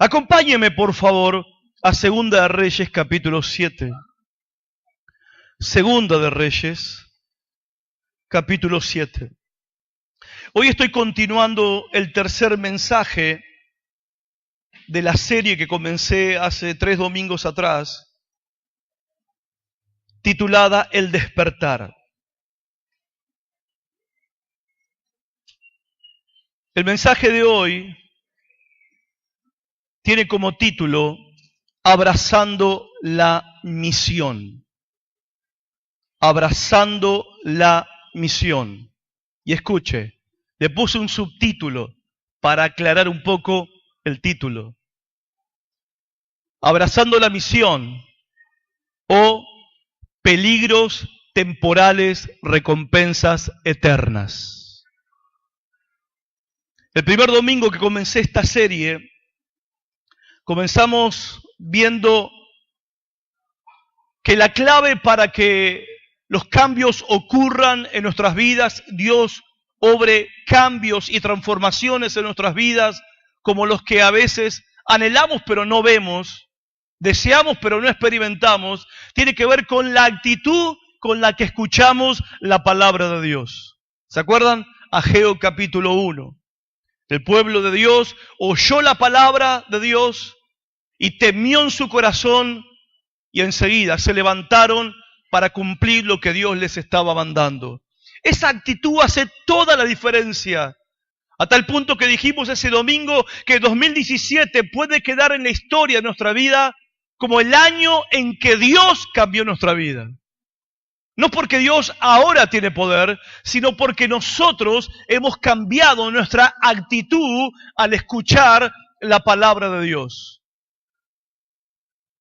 Acompáñeme, por favor, a Segunda de Reyes, capítulo 7. Segunda de Reyes, capítulo 7. Hoy estoy continuando el tercer mensaje de la serie que comencé hace 3 domingos atrás, titulada El despertar. El mensaje de hoy tiene como título Abrazando la misión. Abrazando la misión. Y escuche, le puse un subtítulo para aclarar un poco el título. Abrazando la misión o peligros temporales, recompensas eternas. El primer domingo que comencé esta serie, comenzamos viendo que la clave para que los cambios ocurran en nuestras vidas, Dios obre cambios y transformaciones en nuestras vidas, como los que a veces anhelamos pero no vemos, deseamos pero no experimentamos, tiene que ver con la actitud con la que escuchamos la palabra de Dios. ¿Se acuerdan? Ageo capítulo 1. El pueblo de Dios oyó la palabra de Dios y temió en su corazón y enseguida se levantaron para cumplir lo que Dios les estaba mandando. Esa actitud hace toda la diferencia, a tal punto que dijimos ese domingo que 2017 puede quedar en la historia de nuestra vida como el año en que Dios cambió nuestra vida. No porque Dios ahora tiene poder, sino porque nosotros hemos cambiado nuestra actitud al escuchar la palabra de Dios.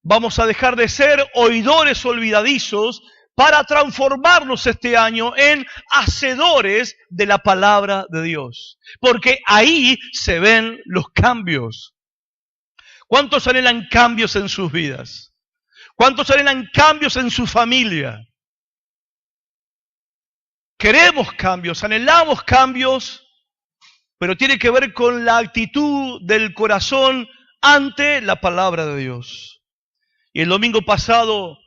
Vamos a dejar de ser oidores olvidadizos para transformarnos este año en hacedores de la palabra de Dios. Porque ahí se ven los cambios. ¿Cuántos anhelan cambios en sus vidas? ¿Cuántos anhelan cambios en su familia? Queremos cambios, anhelamos cambios, pero tiene que ver con la actitud del corazón ante la palabra de Dios. Y el domingo pasado,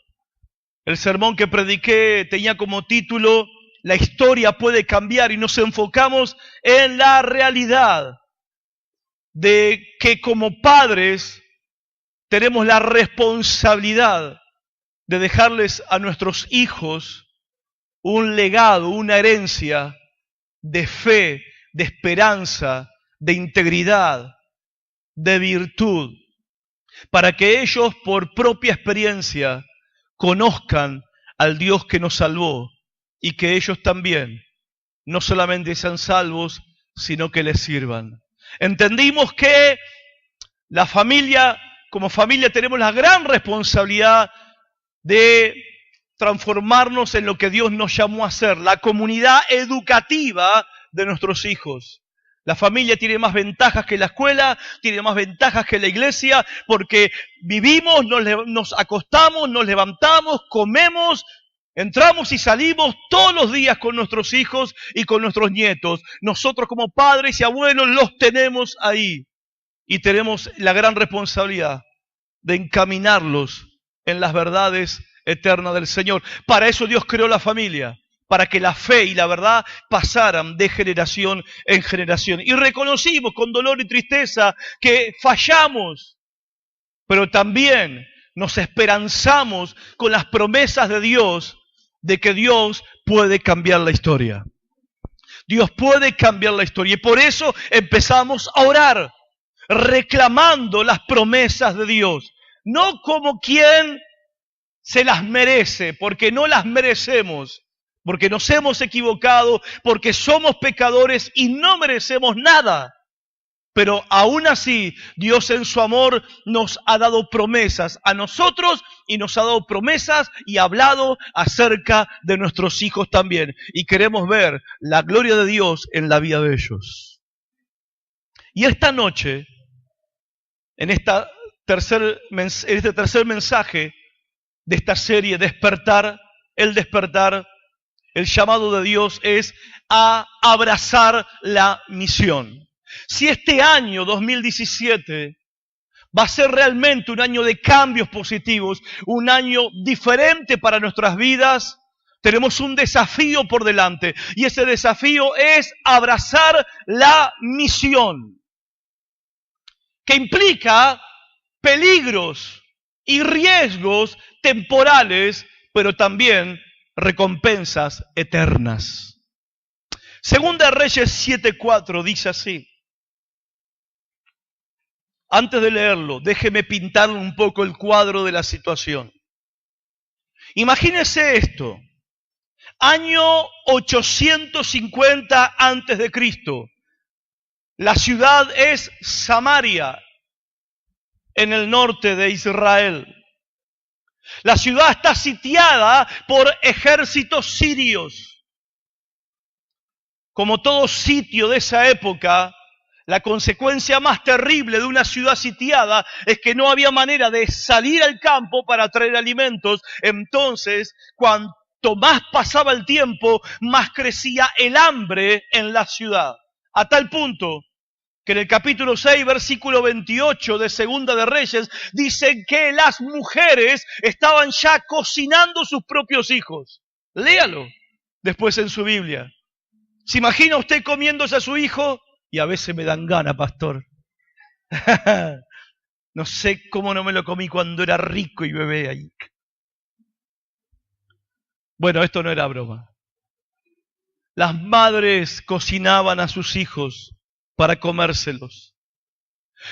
el sermón que prediqué tenía como título La historia puede cambiar, y nos enfocamos en la realidad de que como padres tenemos la responsabilidad de dejarles a nuestros hijos un legado, una herencia de fe, de esperanza, de integridad, de virtud, para que ellos por propia experiencia conozcan al Dios que nos salvó y que ellos también no solamente sean salvos, sino que les sirvan. Entendimos que la familia, como familia, tenemos la gran responsabilidad de transformarnos en lo que Dios nos llamó a ser, la comunidad educativa de nuestros hijos. La familia tiene más ventajas que la escuela, tiene más ventajas que la iglesia, porque vivimos, nos acostamos, nos levantamos, comemos, entramos y salimos todos los días con nuestros hijos y con nuestros nietos. Nosotros como padres y abuelos los tenemos ahí y tenemos la gran responsabilidad de encaminarlos en las verdades eterna del Señor. Para eso Dios creó la familia, para que la fe y la verdad pasaran de generación en generación. Y reconocimos con dolor y tristeza que fallamos, pero también nos esperanzamos con las promesas de Dios, de que Dios puede cambiar la historia. Dios puede cambiar la historia. Y por eso empezamos a orar, reclamando las promesas de Dios. No como quien se las merece, porque no las merecemos, porque nos hemos equivocado, porque somos pecadores y no merecemos nada. Pero aún así, Dios en su amor nos ha dado promesas a nosotros y nos ha dado promesas y ha hablado acerca de nuestros hijos también. Y queremos ver la gloria de Dios en la vida de ellos. Y esta noche, en este tercer mensaje de esta serie, despertar, el llamado de Dios es a abrazar la misión. Si este año 2017 Va a ser realmente un año de cambios positivos, un año diferente para nuestras vidas. Tenemos un desafío por delante y ese desafío es abrazar la misión, que implica peligros y riesgos temporales, pero también recompensas eternas. Segunda de Reyes 7:4 dice así. Antes de leerlo, déjeme pintarle un poco el cuadro de la situación. Imagínese esto. Año 850 antes de Cristo. La ciudad es Samaria, en el norte de Israel. La ciudad está sitiada por ejércitos sirios. Como todo sitio de esa época, la consecuencia más terrible de una ciudad sitiada es que no había manera de salir al campo para traer alimentos. Entonces, cuanto más pasaba el tiempo, más crecía el hambre en la ciudad. A tal punto que en el capítulo 6, versículo 28 de Segunda de Reyes, dicen que las mujeres estaban ya cocinando sus propios hijos. Léalo después en su Biblia. ¿Se imagina usted comiéndose a su hijo? Y a veces me dan ganas, pastor. No sé cómo no me lo comí cuando era rico y bebé ahí. Bueno, esto no era broma. Las madres cocinaban a sus hijos para comérselos.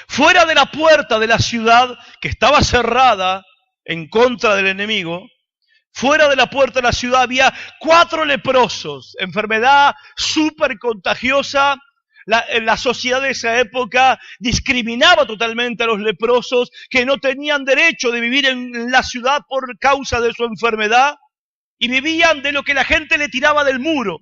Fuera de la puerta de la ciudad, que estaba cerrada en contra del enemigo, fuera de la puerta de la ciudad había 4 leprosos, enfermedad súper contagiosa. La sociedad de esa época discriminaba totalmente a los leprosos que no tenían derecho de vivir en la ciudad por causa de su enfermedad y vivían de lo que la gente le tiraba del muro.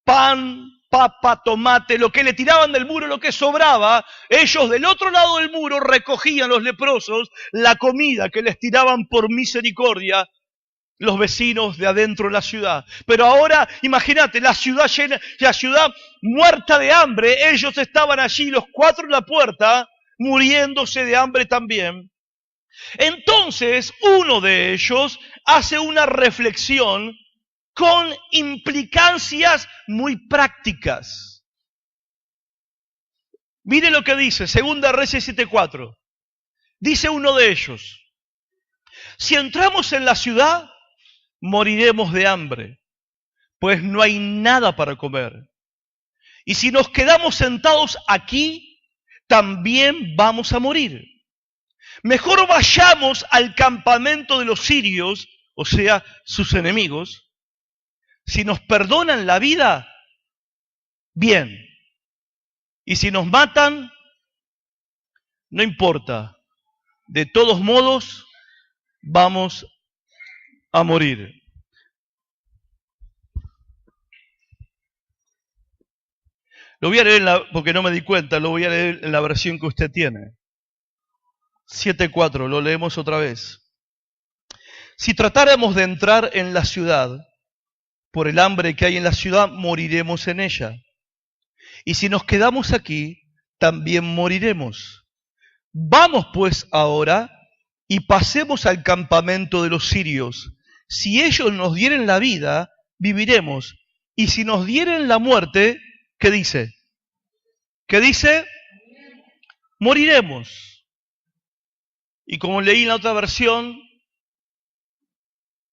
Pan, papa, tomate, lo que le tiraban del muro, lo que sobraba, ellos del otro lado del muro recogían los leprosos la comida que les tiraban por misericordia los vecinos de adentro de la ciudad. Pero ahora, imagínate, la ciudad llena, la ciudad muerta de hambre, ellos estaban allí, los 4 en la puerta, muriéndose de hambre también. Entonces, uno de ellos hace una reflexión con implicancias muy prácticas. Mire lo que dice, Segunda Reyes 7:4. Dice uno de ellos, si entramos en la ciudad, moriremos de hambre, pues no hay nada para comer. Y si nos quedamos sentados aquí, también vamos a morir. Mejor vayamos al campamento de los sirios, o sea, sus enemigos. Si nos perdonan la vida, bien. Y si nos matan, no importa. De todos modos, vamos a morir. Lo voy a leer, porque no me di cuenta, lo voy a leer en la versión que usted tiene. 7:4, lo leemos otra vez. Si tratáramos de entrar en la ciudad, por el hambre que hay en la ciudad, moriremos en ella. Y si nos quedamos aquí, también moriremos. Vamos pues ahora y pasemos al campamento de los sirios. Si ellos nos dieren la vida, viviremos. Y si nos dieren la muerte, ¿qué dice? ¿Qué dice? Moriremos. Y como leí en la otra versión,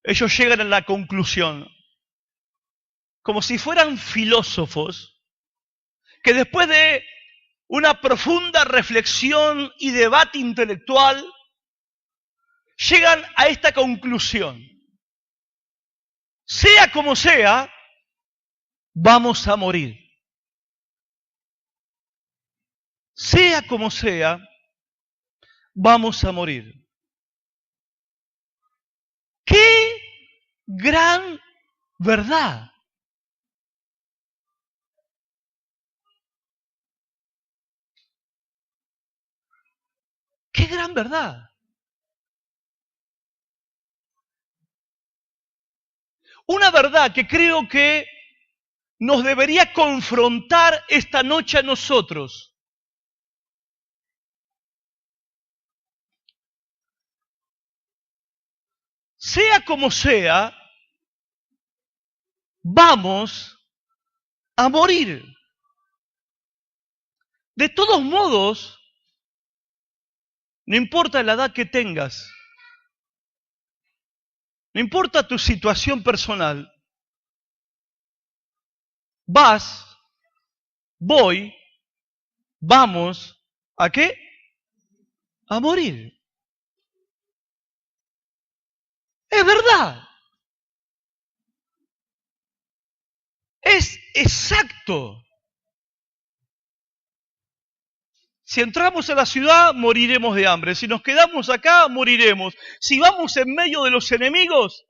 ellos llegan a la conclusión, como si fueran filósofos, que después de una profunda reflexión y debate intelectual, llegan a esta conclusión. Sea como sea, vamos a morir. Sea como sea, vamos a morir. ¡Qué gran verdad! ¡Qué gran verdad! Una verdad que creo que nos debería confrontar esta noche a nosotros. sea como sea, vamos a morir. De todos modos, no importa la edad que tengas, no importa tu situación personal, vamos, ¿a qué? A morir. Es verdad. Es exacto. Si entramos a la ciudad, moriremos de hambre. Si nos quedamos acá, moriremos. Si vamos en medio de los enemigos,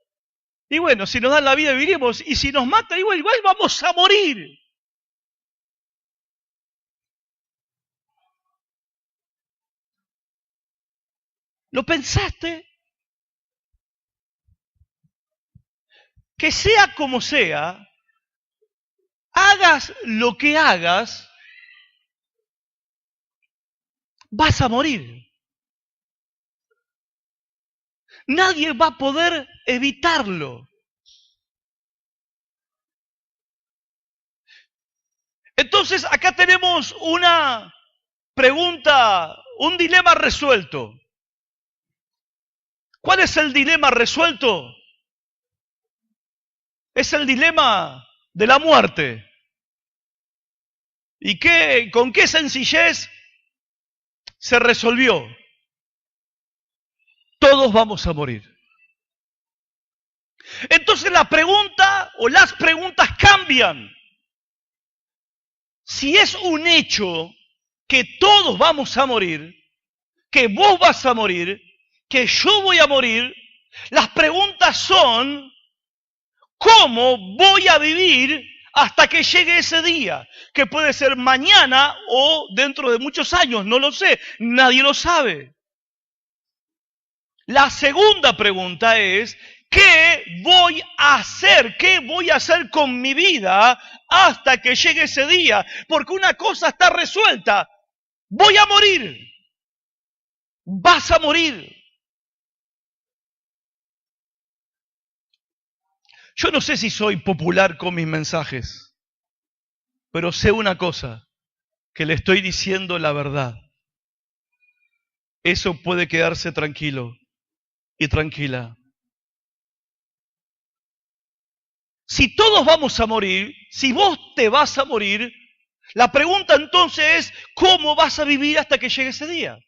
y bueno, si nos dan la vida, viviremos. Y si nos matan, igual vamos a morir. ¿Lo pensaste? Que sea como sea, hagas lo que hagas, vas a morir. Nadie va a poder evitarlo. Entonces, acá tenemos una pregunta, un dilema resuelto. ¿Cuál es el dilema resuelto? Es el dilema de la muerte. ¿Y con qué sencillez se resolvió? Todos vamos a morir. Entonces la pregunta o las preguntas cambian. Si es un hecho que todos vamos a morir, que vos vas a morir, que yo voy a morir, las preguntas son, ¿cómo voy a vivir hasta que llegue ese día? Que puede ser mañana o dentro de muchos años, no lo sé, nadie lo sabe. La segunda pregunta es, ¿qué voy a hacer? ¿Qué voy a hacer con mi vida hasta que llegue ese día? Porque una cosa está resuelta, voy a morir, vas a morir. Yo no sé si soy popular con mis mensajes, pero sé una cosa, que le estoy diciendo la verdad. Eso puede quedarse tranquilo y tranquila. Si todos vamos a morir, si vos te vas a morir, la pregunta entonces es, ¿cómo vas a vivir hasta que llegue ese día?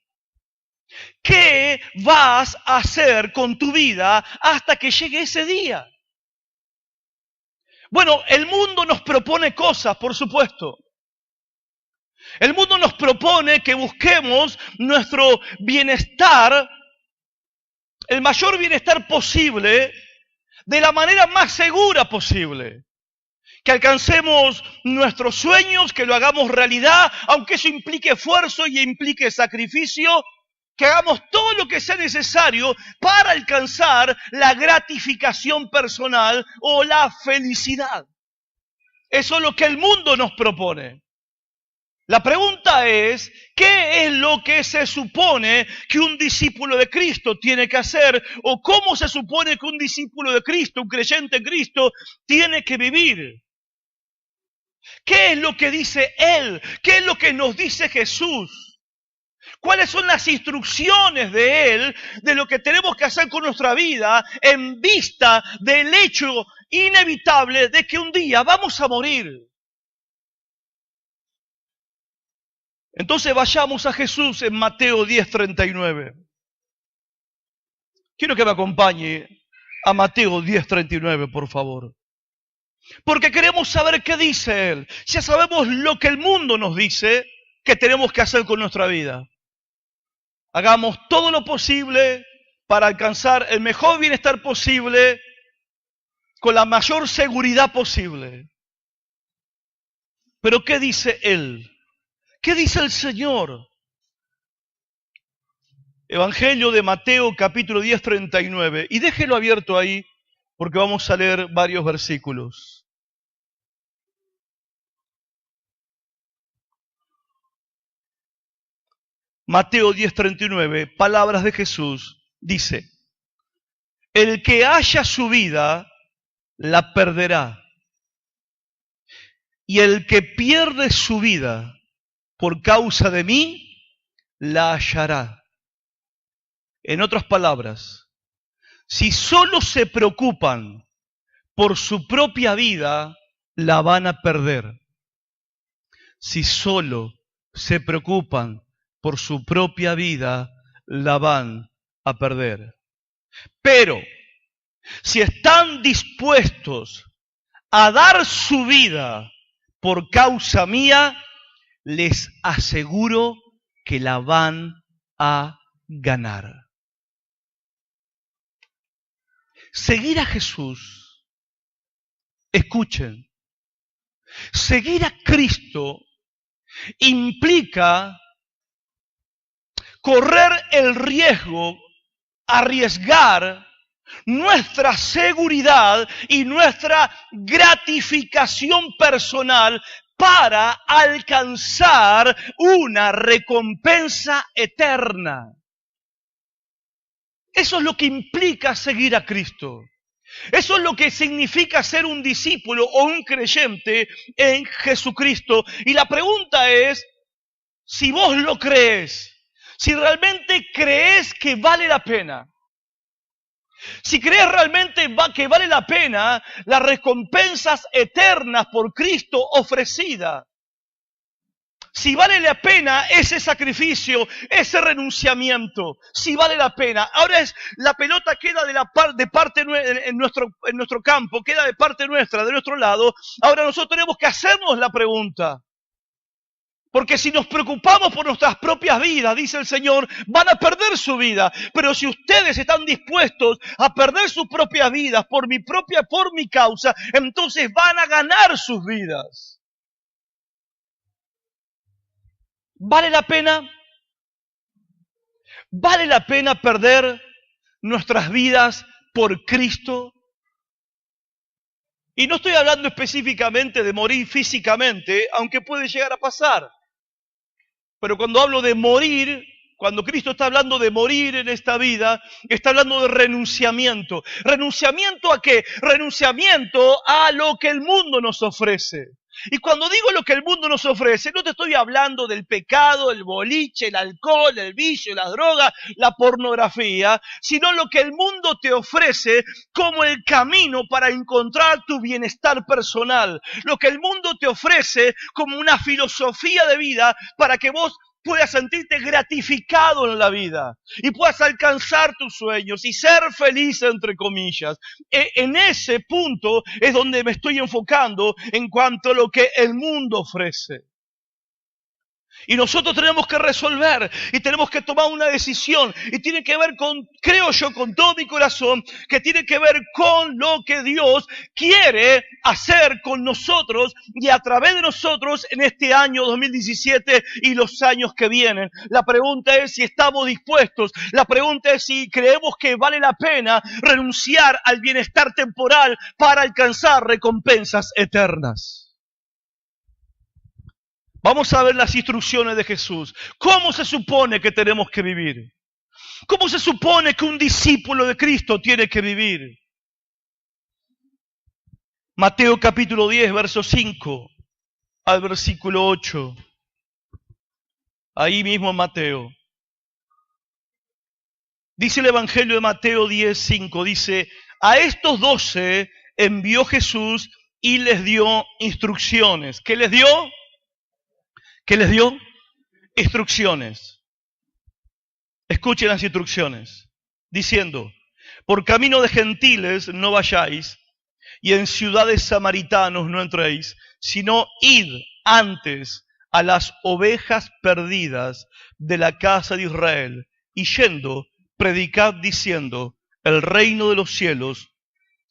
¿Qué vas a hacer con tu vida hasta que llegue ese día? Bueno, el mundo nos propone cosas, por supuesto. El mundo nos propone que busquemos nuestro bienestar, el mayor bienestar posible, de la manera más segura posible. Que alcancemos nuestros sueños, que lo hagamos realidad, aunque eso implique esfuerzo y implique sacrificio, que hagamos todo lo que sea necesario para alcanzar la gratificación personal o la felicidad. Eso es lo que el mundo nos propone. La pregunta es, ¿qué es lo que se supone que un discípulo de Cristo tiene que hacer? ¿O cómo se supone que un discípulo de Cristo, un creyente en Cristo, tiene que vivir? ¿Qué es lo que dice Él? ¿Qué es lo que nos dice Jesús? ¿Cuáles son las instrucciones de Él de lo que tenemos que hacer con nuestra vida en vista del hecho inevitable de que un día vamos a morir? Entonces vayamos a Jesús en Mateo 10:39. Quiero que me acompañe a Mateo 10:39, por favor. Porque queremos saber qué dice Él. Ya sabemos lo que el mundo nos dice que tenemos que hacer con nuestra vida. Hagamos todo lo posible para alcanzar el mejor bienestar posible con la mayor seguridad posible. Pero ¿qué dice Él? ¿Qué dice el Señor? Evangelio de Mateo capítulo 10:39. Y déjelo abierto ahí porque vamos a leer varios versículos. Mateo 10:39, palabras de Jesús, dice: El que haya su vida, la perderá. Y el que pierde su vida por causa de mí, la hallará. En otras palabras, si solo se preocupan por su propia vida, la van a perder. Si solo se preocupan por su propia vida, la van a perder. Pero, si están dispuestos a dar su vida por causa mía, les aseguro que la van a ganar. Seguir a Jesús, escuchen, seguir a Cristo implica correr el riesgo, arriesgar nuestra seguridad y nuestra gratificación personal para alcanzar una recompensa eterna. Eso es lo que implica seguir a Cristo. Eso es lo que significa ser un discípulo o un creyente en Jesucristo. Y la pregunta es, si vos lo crees, si realmente crees que vale la pena, si crees realmente que vale la pena las recompensas eternas por Cristo ofrecida, si vale la pena ese sacrificio, ese renunciamiento, si vale la pena. Ahora la pelota queda de parte en nuestro campo, queda de parte nuestra, de nuestro lado. Ahora nosotros tenemos que hacernos la pregunta. Porque si nos preocupamos por nuestras propias vidas, dice el Señor, van a perder su vida. Pero si ustedes están dispuestos a perder sus propias vidas por mi causa, entonces van a ganar sus vidas. ¿Vale la pena? ¿Vale la pena perder nuestras vidas por Cristo? Y no estoy hablando específicamente de morir físicamente, aunque puede llegar a pasar. Pero cuando hablo de morir, cuando Cristo está hablando de morir en esta vida, está hablando de renunciamiento. ¿Renunciamiento a qué? Renunciamiento a lo que el mundo nos ofrece. Y cuando digo lo que el mundo nos ofrece, no te estoy hablando del pecado, el boliche, el alcohol, el vicio, la droga, la pornografía, sino lo que el mundo te ofrece como el camino para encontrar tu bienestar personal. Lo que el mundo te ofrece como una filosofía de vida para que vos puedas sentirte gratificado en la vida y puedas alcanzar tus sueños y ser feliz, entre comillas. En ese punto es donde me estoy enfocando en cuanto a lo que el mundo ofrece. Y nosotros tenemos que resolver y tenemos que tomar una decisión. Y tiene que ver con, creo yo, con todo mi corazón, que tiene que ver con lo que Dios quiere hacer con nosotros y a través de nosotros en este año 2017 y los años que vienen. La pregunta es si estamos dispuestos. La pregunta es si creemos que vale la pena renunciar al bienestar temporal para alcanzar recompensas eternas. Vamos a ver las instrucciones de Jesús. ¿Cómo se supone que tenemos que vivir? ¿Cómo se supone que un discípulo de Cristo tiene que vivir? Mateo capítulo 10, verso 5 al versículo 8. Ahí mismo en Mateo. Dice el Evangelio de Mateo 10, 5. Dice, a estos 12 envió Jesús y les dio instrucciones. ¿Qué les dio? ¿Qué les dio? Instrucciones. Escuchen las instrucciones. Diciendo, por camino de gentiles no vayáis, y en ciudades samaritanos no entréis, sino id antes a las ovejas perdidas de la casa de Israel, y yendo, predicad diciendo, el reino de los cielos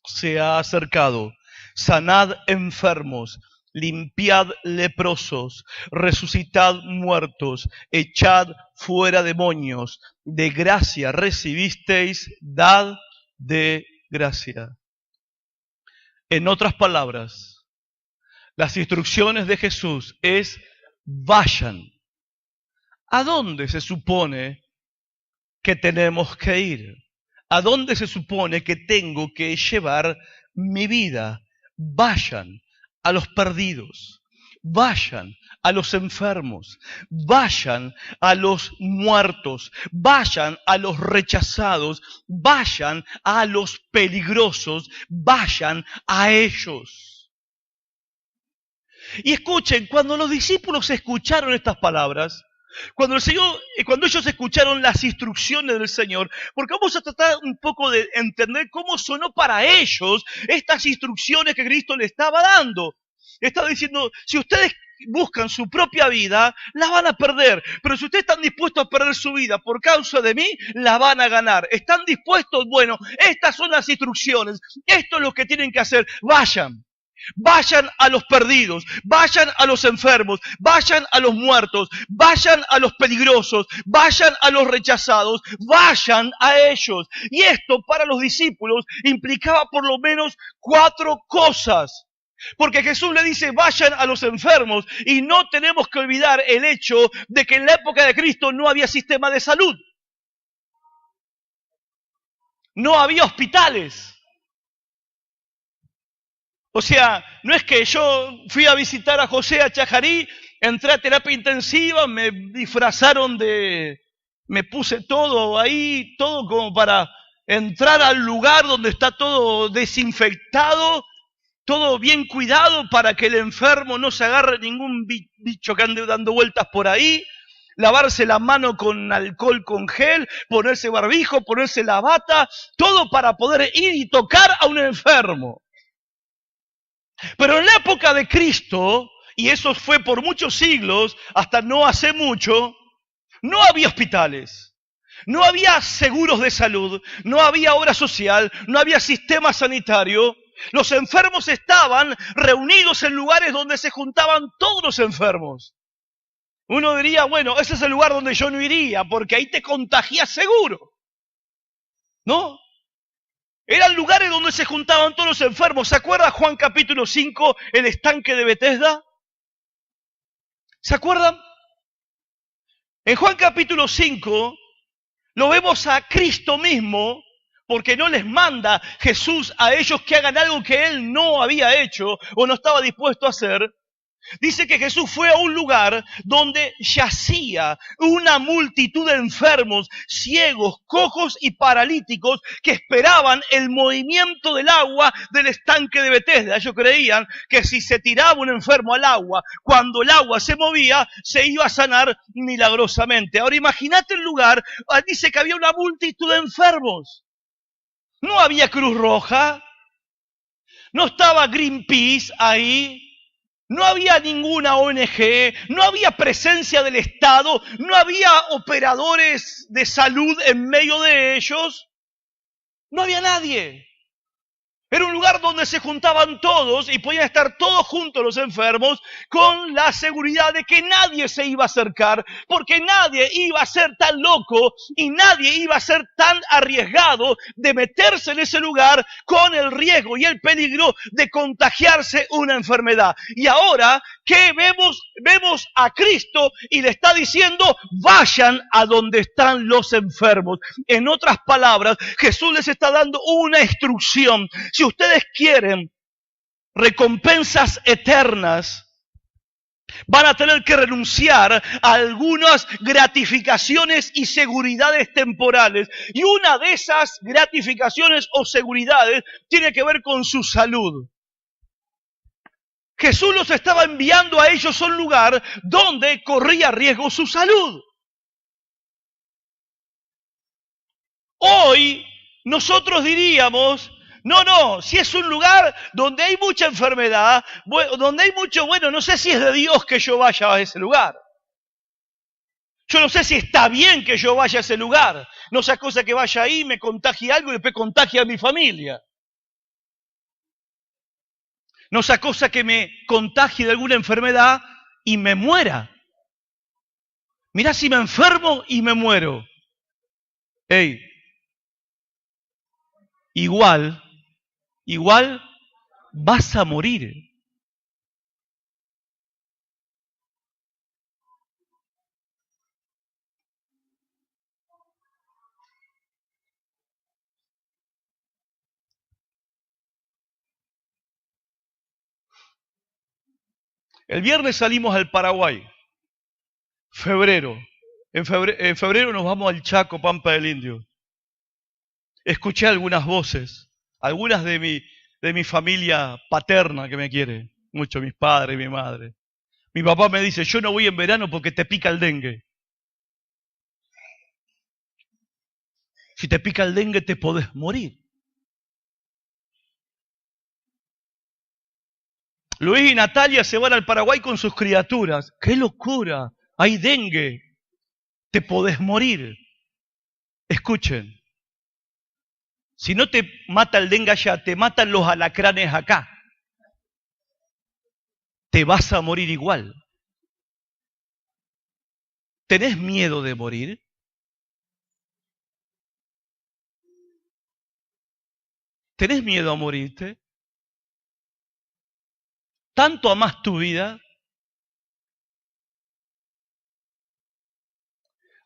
se ha acercado, sanad enfermos, limpiad leprosos, resucitad muertos, echad fuera demonios, de gracia recibisteis, dad de gracia. En otras palabras, las instrucciones de Jesús es vayan. ¿A dónde se supone que tenemos que ir? ¿A dónde se supone que tengo que llevar mi vida? Vayan a los perdidos, vayan a los enfermos, vayan a los muertos, vayan a los rechazados, vayan a los peligrosos, vayan a ellos. Y escuchen, cuando los discípulos escucharon estas palabras, cuando ellos escucharon las instrucciones del Señor, porque vamos a tratar un poco de entender cómo sonó para ellos estas instrucciones que Cristo le estaba dando. Estaba diciendo, si ustedes buscan su propia vida, la van a perder. Pero si ustedes están dispuestos a perder su vida por causa de mí, la van a ganar. ¿Están dispuestos? Bueno, estas son las instrucciones. Esto es lo que tienen que hacer. Vayan. Vayan a los perdidos, vayan a los enfermos, vayan a los muertos, vayan a los peligrosos, vayan a los rechazados, vayan a ellos. Y esto para los discípulos implicaba por lo menos 4 cosas. Porque Jesús le dice, vayan a los enfermos, y no tenemos que olvidar el hecho de que en la época de Cristo no había sistema de salud. No había hospitales. O sea, no es que yo fui a visitar a José a Chajarí, entré a terapia intensiva, me disfrazaron me puse todo ahí, todo como para entrar al lugar donde está todo desinfectado, todo bien cuidado para que el enfermo no se agarre ningún bicho que ande dando vueltas por ahí, lavarse la mano con alcohol con gel, ponerse barbijo, ponerse la bata, todo para poder ir y tocar a un enfermo. Pero en la época de Cristo, y eso fue por muchos siglos, hasta no hace mucho, no había hospitales, no había seguros de salud, no había obra social, no había sistema sanitario. Los enfermos estaban reunidos en lugares donde se juntaban todos los enfermos. Uno diría, bueno, ese es el lugar donde yo no iría, porque ahí te contagias seguro. ¿No? Eran lugares donde se juntaban todos los enfermos. ¿Se acuerda Juan capítulo 5, el estanque de Betesda? ¿Se acuerdan? En Juan capítulo 5 lo vemos a Cristo mismo, porque no les manda Jesús a ellos que hagan algo que Él no había hecho o no estaba dispuesto a hacer. Dice que Jesús fue a un lugar donde yacía una multitud de enfermos, ciegos, cojos y paralíticos que esperaban el movimiento del agua del estanque de Betesda. Ellos creían que si se tiraba un enfermo al agua, cuando el agua se movía, se iba a sanar milagrosamente. Ahora imagínate el lugar, dice que había una multitud de enfermos. No había Cruz Roja, no estaba Greenpeace ahí. No había ninguna ONG, no había presencia del Estado, no había operadores de salud en medio de ellos. No había nadie. Era un lugar donde se juntaban todos y podían estar todos juntos los enfermos con la seguridad de que nadie se iba a acercar, porque nadie iba a ser tan loco y nadie iba a ser tan arriesgado de meterse en ese lugar con el riesgo y el peligro de contagiarse una enfermedad. Y ahora, ¿qué vemos? Vemos a Cristo y le está diciendo, vayan a donde están los enfermos. En otras palabras, Jesús les está dando una instrucción. Si ustedes quieren recompensas eternas, van a tener que renunciar a algunas gratificaciones y seguridades temporales. Y una de esas gratificaciones o seguridades tiene que ver con su salud. Jesús los estaba enviando a ellos a un lugar donde corría riesgo su salud. Hoy nosotros diríamos, no, si es un lugar donde hay mucha enfermedad, donde hay mucho, no sé si es de Dios que yo vaya a ese lugar. Yo no sé si está bien que yo vaya a ese lugar. No sea cosa que vaya ahí, me contagie algo y después contagie a mi familia. No sea cosa que me contagie de alguna enfermedad y me muera. Mirá si me enfermo y me muero. Igual vas a morir. El viernes salimos al Paraguay, febrero. En febrero nos vamos al Chaco, Pampa del Indio. Escuché algunas voces, algunas de mi familia paterna que me quiere mucho, mis padres y mi madre. Mi papá me dice, yo no voy en verano porque te pica el dengue. Si te pica el dengue te podés morir. Luis y Natalia se van al Paraguay con sus criaturas. ¡Qué locura! Hay dengue. Te podés morir. Escuchen. Si no te mata el dengue allá, te matan los alacranes acá. Te vas a morir igual. ¿Tenés miedo de morir? ¿Tenés miedo a morirte? ¿Tanto amás tu vida?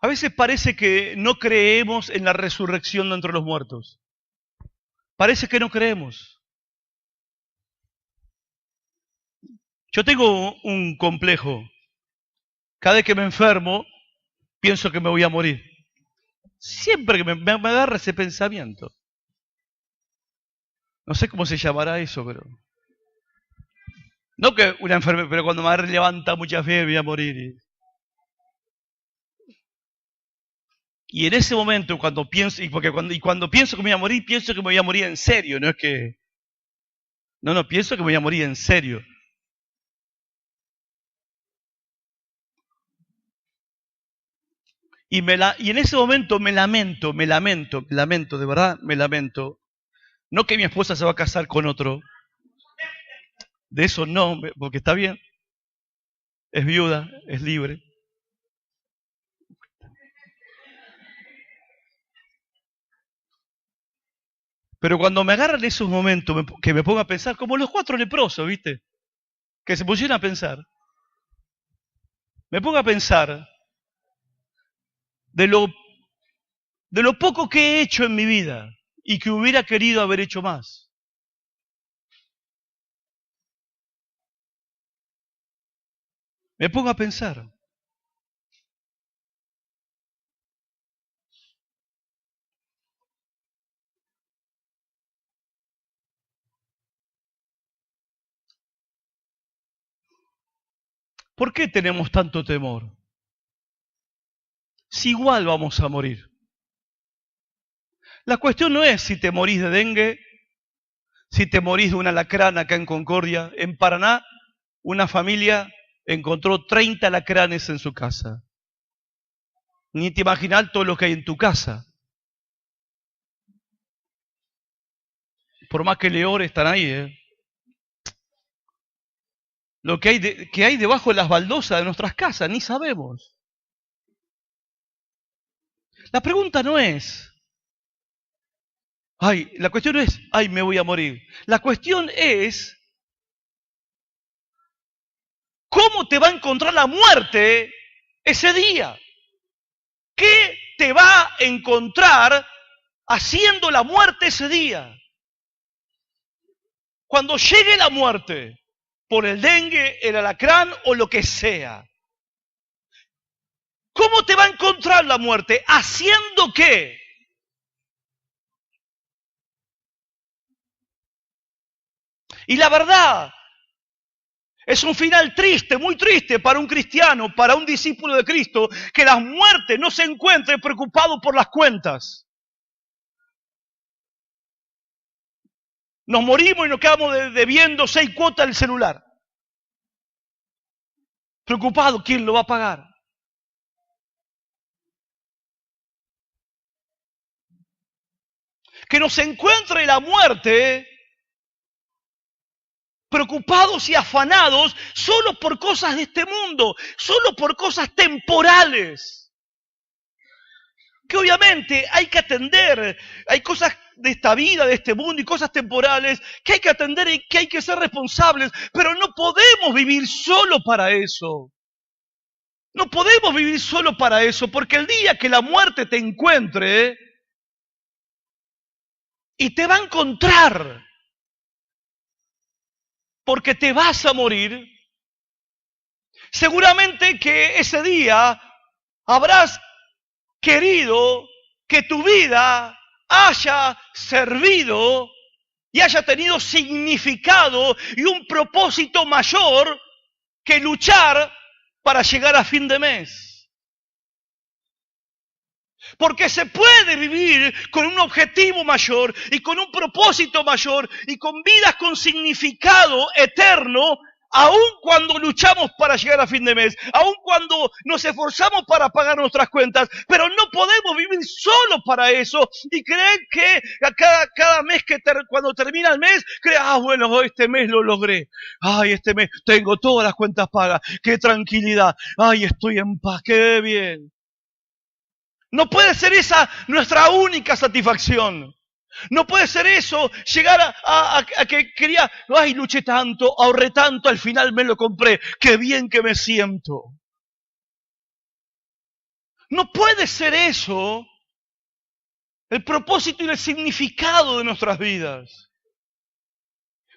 A veces parece que no creemos en la resurrección de entre los muertos. Parece que no creemos. Yo tengo un complejo. Cada vez que me enfermo, pienso que me voy a morir. Siempre que me agarra ese pensamiento. No sé cómo se llamará eso, pero... No que una enfermedad, pero cuando me levanta mucha fiebre voy a morir. Y en ese momento, cuando pienso, cuando pienso que me voy a morir, pienso que me voy a morir en serio, no es que... No, pienso que me voy a morir en serio. Y en ese momento me lamento, de verdad me lamento. No que mi esposa se va a casar con otro. De eso no, porque está bien. Es viuda, es libre. Pero cuando me agarran esos momentos, que me pongo a pensar, como los 4 leprosos, ¿viste? Que se pusieron a pensar. Me pongo a pensar de lo poco que he hecho en mi vida y que hubiera querido haber hecho más. Me pongo a pensar. ¿Por qué tenemos tanto temor? Si igual vamos a morir. La cuestión no es si te morís de dengue, si te morís de una alacrán acá en Concordia. En Paraná, una familia encontró 30 alacranes en su casa. Ni te imaginas todo lo que hay en tu casa. Por más que le ore, están ahí, ¿eh? Lo que hay debajo de las baldosas de nuestras casas, ni sabemos. La pregunta no es, la cuestión no es, me voy a morir. La cuestión es, ¿cómo te va a encontrar la muerte ese día? ¿Qué te va a encontrar haciendo la muerte ese día? Cuando llegue la muerte, por el dengue, el alacrán o lo que sea, ¿cómo te va a encontrar la muerte? ¿Haciendo qué? Y la verdad, es un final triste, muy triste para un cristiano, para un discípulo de Cristo, que la muerte no se encuentre preocupado por las cuentas. Nos morimos y nos quedamos debiendo 6 cuotas del celular. Preocupado, ¿quién lo va a pagar? Que nos encuentre la muerte preocupados y afanados solo por cosas de este mundo, solo por cosas temporales. Que obviamente hay que atender, hay cosas de esta vida, de este mundo y cosas temporales que hay que atender y que hay que ser responsables, pero no podemos vivir solo para eso. No podemos vivir solo para eso, porque el día que la muerte te encuentre y te va a encontrar, porque te vas a morir, Seguramente que ese día habrás querido que tu vida haya servido y haya tenido significado y un propósito mayor que luchar para llegar a fin de mes. Porque se puede vivir con un objetivo mayor y con un propósito mayor y con vidas con significado eterno, aun cuando luchamos para llegar a fin de mes, aun cuando nos esforzamos para pagar nuestras cuentas, pero no podemos vivir solo para eso y creer que cada mes cuando termina el mes, bueno, este mes lo logré. Ay, este mes tengo todas las cuentas pagas. Qué tranquilidad. Ay, estoy en paz. Qué bien. No puede ser esa nuestra única satisfacción. No puede ser eso, llegar a que quería, ay, luché tanto, ahorré tanto, al final me lo compré, qué bien que me siento. No puede ser eso el propósito y el significado de nuestras vidas.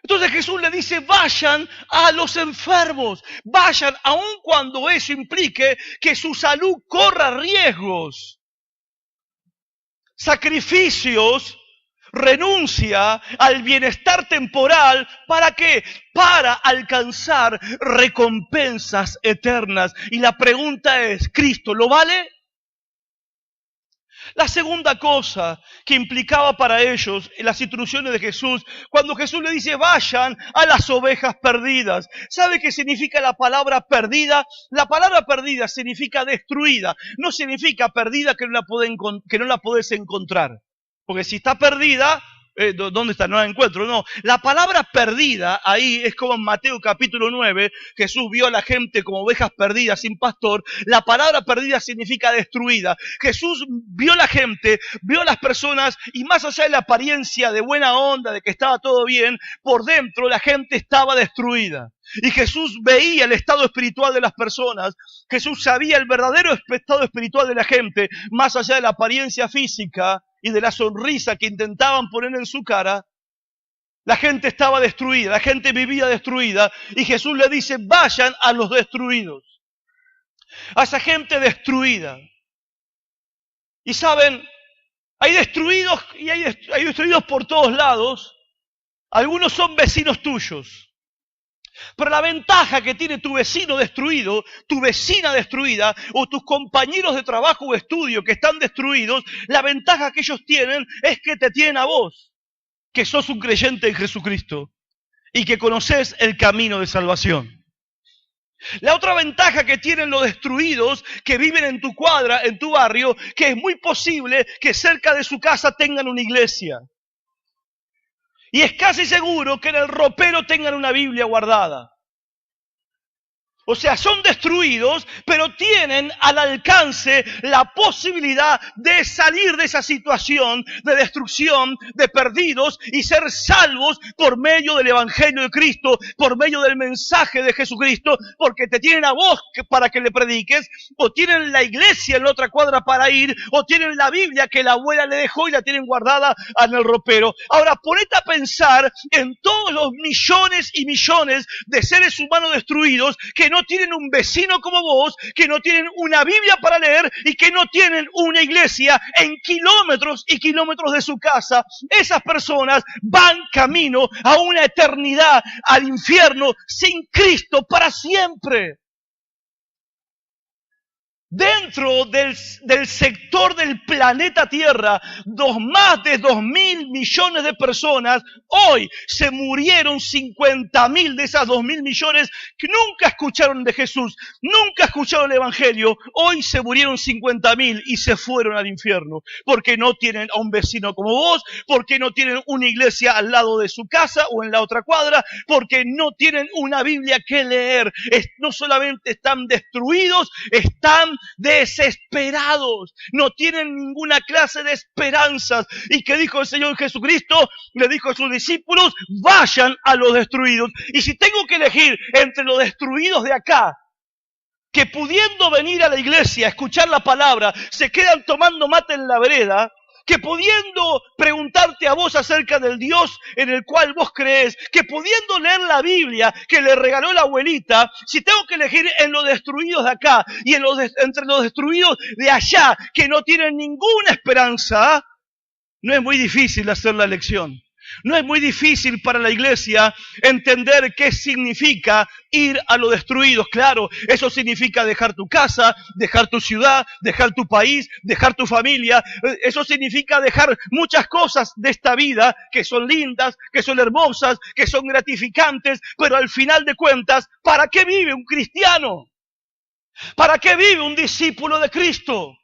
Entonces Jesús le dice, vayan a los enfermos, vayan aun cuando eso implique que su salud corra riesgos, sacrificios, renuncia al bienestar temporal. ¿Para qué? Para alcanzar recompensas eternas. Y la pregunta es, ¿Cristo lo vale? La segunda cosa que implicaba para ellos en las instrucciones de Jesús, cuando Jesús le dice, vayan a las ovejas perdidas. ¿Sabe qué significa la palabra perdida? La palabra perdida significa destruida. No significa perdida que no la podés encontrar. Porque si está perdida, ¿dónde está? No la encuentro. No, la palabra perdida ahí es como en Mateo capítulo 9, Jesús vio a la gente como ovejas perdidas sin pastor. La palabra perdida significa destruida. Jesús vio a la gente, vio a las personas y más allá de la apariencia de buena onda, de que estaba todo bien, por dentro la gente estaba destruida. Y Jesús veía el estado espiritual de las personas. Jesús sabía el verdadero estado espiritual de la gente, más allá de la apariencia física y de la sonrisa que intentaban poner en su cara. La gente estaba destruida, la gente vivía destruida, y Jesús le dice, vayan a los destruidos, a esa gente destruida. Y saben, hay destruidos y hay destruidos por todos lados. Algunos son vecinos tuyos. Pero la ventaja que tiene tu vecino destruido, tu vecina destruida, o tus compañeros de trabajo o estudio que están destruidos, la ventaja que ellos tienen es que te tienen a vos, que sos un creyente en Jesucristo y que conocés el camino de salvación. La otra ventaja que tienen los destruidos que viven en tu cuadra, en tu barrio, que es muy posible que cerca de su casa tengan una iglesia. Y es casi seguro que en el ropero tengan una Biblia guardada. O sea, son destruidos, pero tienen al alcance la posibilidad de salir de esa situación de destrucción, de perdidos y ser salvos por medio del Evangelio de Cristo, por medio del mensaje de Jesucristo, porque te tienen a vos para que le prediques, o tienen la iglesia en la otra cuadra para ir, o tienen la Biblia que la abuela le dejó y la tienen guardada en el ropero. Ahora, ponete a pensar en todos los millones y millones de seres humanos destruidos que no tienen un vecino como vos, que no tienen una Biblia para leer y que no tienen una iglesia en kilómetros y kilómetros de su casa. Esas personas van camino a una eternidad, al infierno, sin Cristo para siempre. Dentro del sector del planeta Tierra, más de 2.000 millones de personas, hoy se murieron 50.000 de esas 2.000 millones que nunca escucharon de Jesús, nunca escucharon el Evangelio. Hoy se murieron 50.000 y se fueron al infierno, porque no tienen a un vecino como vos, porque no tienen una iglesia al lado de su casa o en la otra cuadra, porque no tienen una Biblia que leer. No solamente están destruidos, están desesperados, no tienen ninguna clase de esperanzas. ¿Y qué dijo el Señor Jesucristo? Le dijo a sus discípulos, vayan a los destruidos. Y si tengo que elegir entre los destruidos de acá, que pudiendo venir a la iglesia, escuchar la palabra, se quedan tomando mate en la vereda, que pudiendo preguntarte a vos acerca del Dios en el cual vos creés, que pudiendo leer la Biblia que le regaló la abuelita, si tengo que elegir en los destruidos de acá y entre los destruidos de allá, que no tienen ninguna esperanza, no es muy difícil hacer la elección. No es muy difícil para la iglesia entender qué significa ir a los destruidos. Claro, eso significa dejar tu casa, dejar tu ciudad, dejar tu país, dejar tu familia. Eso significa dejar muchas cosas de esta vida que son lindas, que son hermosas, que son gratificantes, pero al final de cuentas, ¿para qué vive un cristiano? ¿Para qué vive un discípulo de Cristo?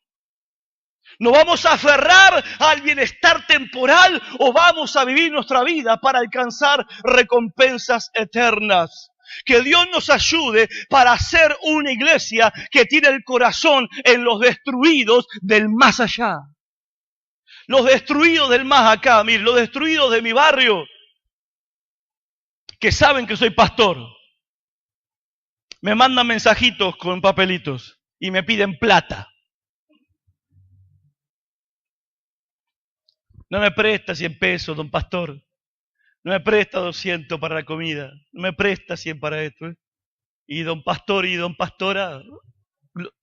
¿Nos vamos a aferrar al bienestar temporal o vamos a vivir nuestra vida para alcanzar recompensas eternas? Que Dios nos ayude para hacer una iglesia que tiene el corazón en los destruidos del más allá. Los destruidos del más acá, miren, los destruidos de mi barrio, que saben que soy pastor, me mandan mensajitos con papelitos y me piden plata. No me presta 100 pesos, don pastor. No me presta 200 para la comida. No me presta 100 para esto. Y don pastor y don pastora,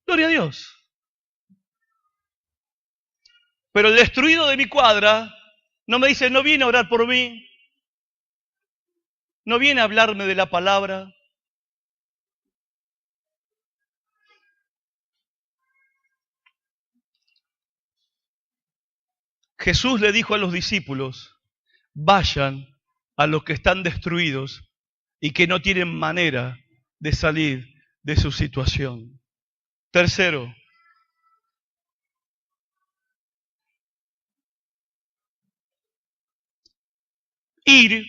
gloria a Dios. Pero el destruido de mi cuadra no me dice, no viene a orar por mí. No viene a hablarme de la palabra. Jesús le dijo a los discípulos, vayan a los que están destruidos y que no tienen manera de salir de su situación. Tercero, ir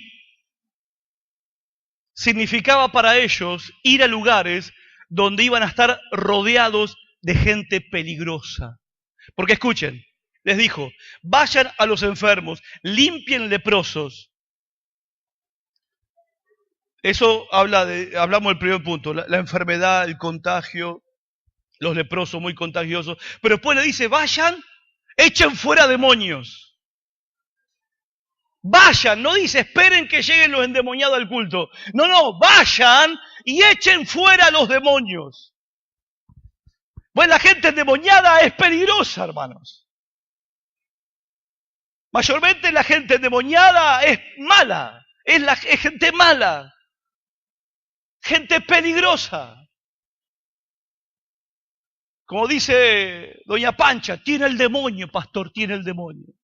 significaba para ellos ir a lugares donde iban a estar rodeados de gente peligrosa. Porque escuchen, les dijo, vayan a los enfermos, limpien leprosos. Eso hablamos del primer punto, la enfermedad, el contagio, los leprosos muy contagiosos. Pero después le dice, vayan, echen fuera demonios. Vayan, no dice, esperen que lleguen los endemoniados al culto. No, vayan y echen fuera los demonios. Pues la gente endemoniada es peligrosa, hermanos. Mayormente la gente endemoniada es mala, es gente mala, gente peligrosa. Como dice doña Pancha, tiene el demonio, pastor, tiene el demonio.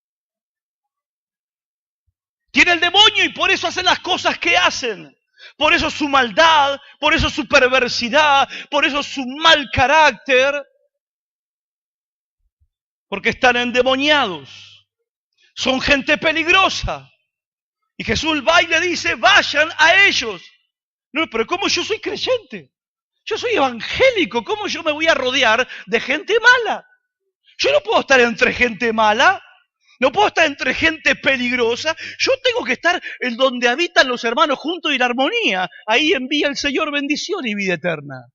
Tiene el demonio y por eso hacen las cosas que hacen. Por eso su maldad, por eso su perversidad, por eso su mal carácter. Porque están endemoniados. Son gente peligrosa. Y Jesús va y le dice, vayan a ellos. No, pero ¿cómo yo soy creyente? Yo soy evangélico. ¿Cómo yo me voy a rodear de gente mala? Yo no puedo estar entre gente mala. No puedo estar entre gente peligrosa. Yo tengo que estar en donde habitan los hermanos juntos y en armonía. Ahí envía el Señor bendición y vida eterna.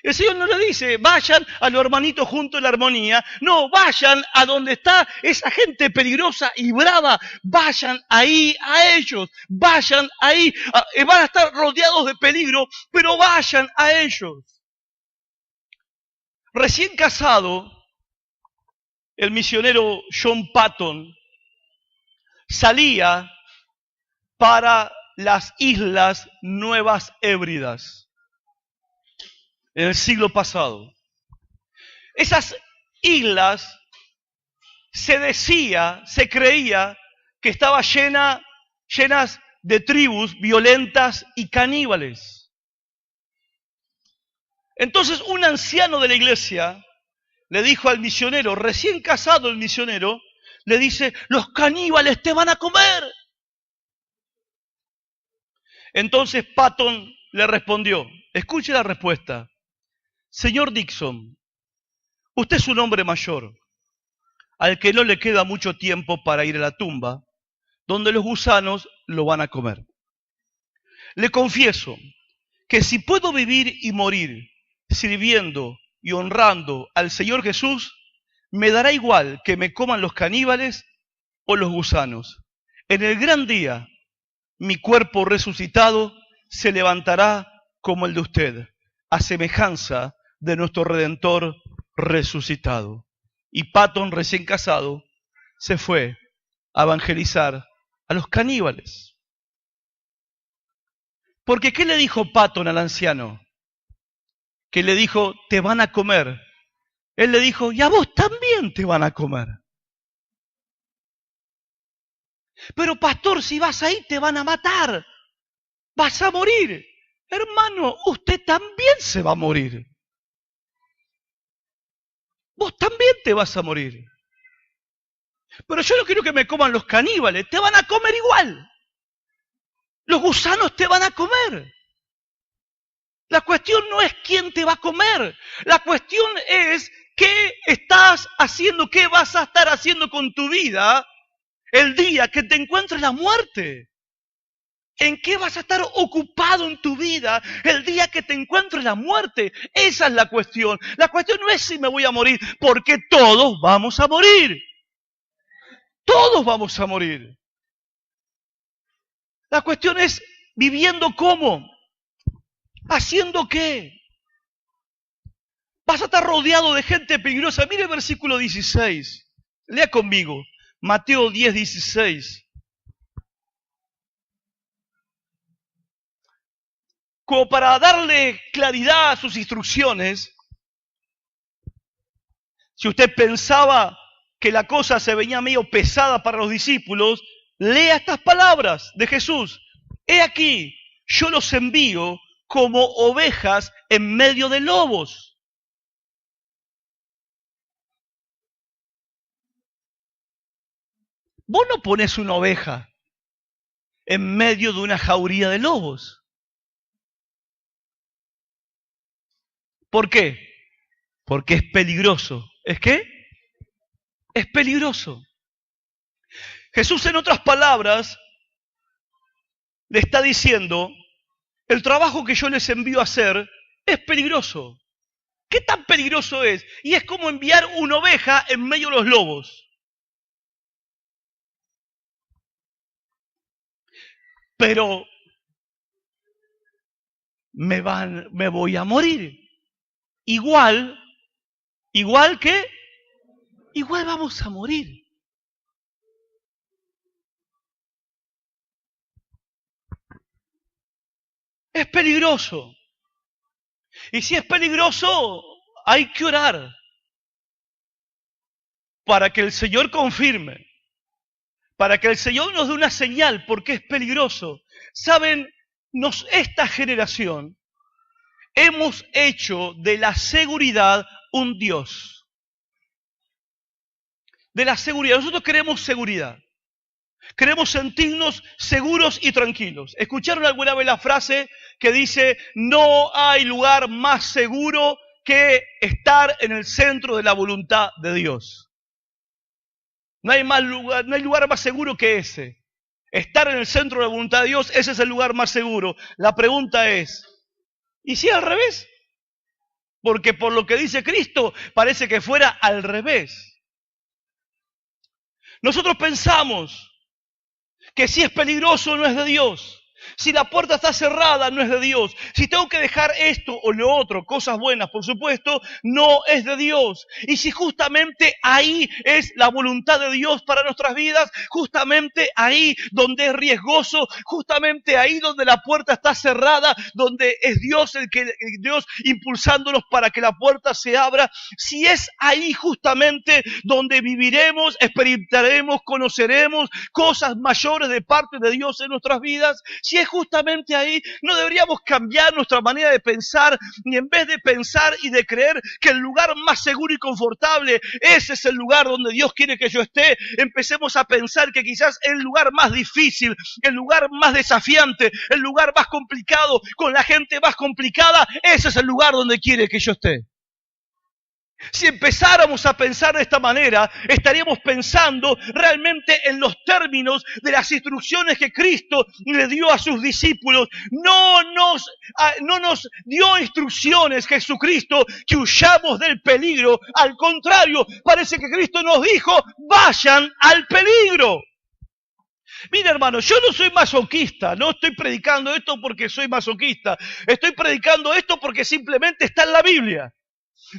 El Señor no le dice, vayan a los hermanitos juntos en la armonía. No, vayan a donde está esa gente peligrosa y brava. Vayan ahí a ellos. Vayan ahí. Van a estar rodeados de peligro, pero vayan a ellos. Recién casado, el misionero John Patton salía para las Islas Nuevas Hébridas en el siglo pasado. Esas islas se creía que estaban llenas de tribus violentas y caníbales. Entonces un anciano de la iglesia le dijo al misionero, recién casado el misionero, le dice, los caníbales te van a comer. Entonces Patton le respondió, escuche la respuesta. Señor Dixon, usted es un hombre mayor, al que no le queda mucho tiempo para ir a la tumba, donde los gusanos lo van a comer. Le confieso que si puedo vivir y morir sirviendo y honrando al Señor Jesús, me dará igual que me coman los caníbales o los gusanos. En el gran día, mi cuerpo resucitado se levantará como el de usted, a semejanza de nuestro Redentor resucitado. Y Patton, recién casado, se fue a evangelizar a los caníbales. Porque ¿qué le dijo Patton al anciano? Que le dijo, te van a comer. Él le dijo, y a vos también te van a comer. Pero pastor, si vas ahí te van a matar. Vas a morir. Hermano, usted también se va a morir. Vos también te vas a morir. Pero yo no quiero que me coman los caníbales. Te van a comer igual. Los gusanos te van a comer. La cuestión no es quién te va a comer. La cuestión es qué estás haciendo, qué vas a estar haciendo con tu vida el día que te encuentres la muerte. ¿En qué vas a estar ocupado en tu vida el día que te encuentres la muerte? Esa es la cuestión. La cuestión no es si me voy a morir, porque todos vamos a morir. Todos vamos a morir. La cuestión es viviendo cómo, haciendo qué. Vas a estar rodeado de gente peligrosa. Mire el versículo 16. Lea conmigo. Mateo 10, 16. Como para darle claridad a sus instrucciones, si usted pensaba que la cosa se venía medio pesada para los discípulos, lea estas palabras de Jesús. He aquí, yo los envío como ovejas en medio de lobos. Vos no pones una oveja en medio de una jauría de lobos. ¿Por qué? Porque es peligroso. ¿Es qué? Es peligroso. Jesús, en otras palabras, le está diciendo, el trabajo que yo les envío a hacer es peligroso. ¿Qué tan peligroso es? Y es como enviar una oveja en medio de los lobos. Pero me voy a morir. Igual vamos a morir. Es peligroso. Y si es peligroso, hay que orar para que el Señor confirme, para que el Señor nos dé una señal, porque es peligroso. Saben, esta generación hemos hecho de la seguridad un Dios. De la seguridad. Nosotros queremos seguridad. Queremos sentirnos seguros y tranquilos. ¿Escucharon alguna vez la frase que dice, no hay lugar más seguro que estar en el centro de la voluntad de Dios? No hay lugar más seguro que ese. Estar en el centro de la voluntad de Dios, ese es el lugar más seguro. La pregunta es, ¿y si al revés? Porque por lo que dice Cristo, parece que fuera al revés. Nosotros pensamos que si es peligroso no es de Dios. Si la puerta está cerrada, no es de Dios. Si tengo que dejar esto o lo otro, cosas buenas, por supuesto, no es de Dios. Y si justamente ahí es la voluntad de Dios para nuestras vidas, justamente ahí donde es riesgoso, justamente ahí donde la puerta está cerrada, donde es Dios Dios impulsándonos para que la puerta se abra, si es ahí justamente donde viviremos, experimentaremos, conoceremos cosas mayores de parte de Dios en nuestras vidas, si es justamente ahí, no deberíamos cambiar nuestra manera de pensar, ni en vez de pensar y de creer que el lugar más seguro y confortable, ese es el lugar donde Dios quiere que yo esté, empecemos a pensar que quizás el lugar más difícil, el lugar más desafiante, el lugar más complicado, con la gente más complicada, ese es el lugar donde quiere que yo esté. Si empezáramos a pensar de esta manera, estaríamos pensando realmente en los términos de las instrucciones que Cristo le dio a sus discípulos. No nos dio instrucciones Jesucristo que huyamos del peligro. Al contrario, parece que Cristo nos dijo, vayan al peligro. Mira, hermano, yo no soy masoquista, no estoy predicando esto porque soy masoquista. Estoy predicando esto porque simplemente está en la Biblia.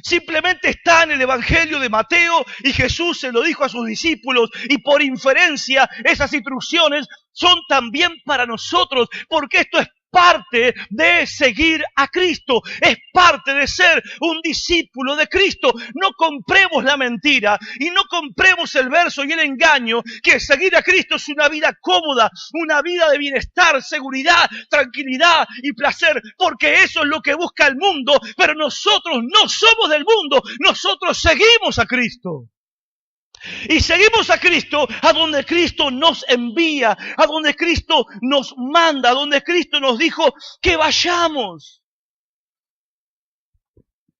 Simplemente está en el Evangelio de Mateo y Jesús se lo dijo a sus discípulos y por inferencia esas instrucciones son también para nosotros porque esto es parte de seguir a Cristo, es parte de ser un discípulo de Cristo. No compremos la mentira y no compremos el verso y el engaño que seguir a Cristo es una vida cómoda, una vida de bienestar, seguridad, tranquilidad y placer, porque eso es lo que busca el mundo, pero nosotros no somos del mundo, nosotros seguimos a Cristo. Y seguimos a Cristo a donde Cristo nos envía, a donde Cristo nos manda, a donde Cristo nos dijo que vayamos.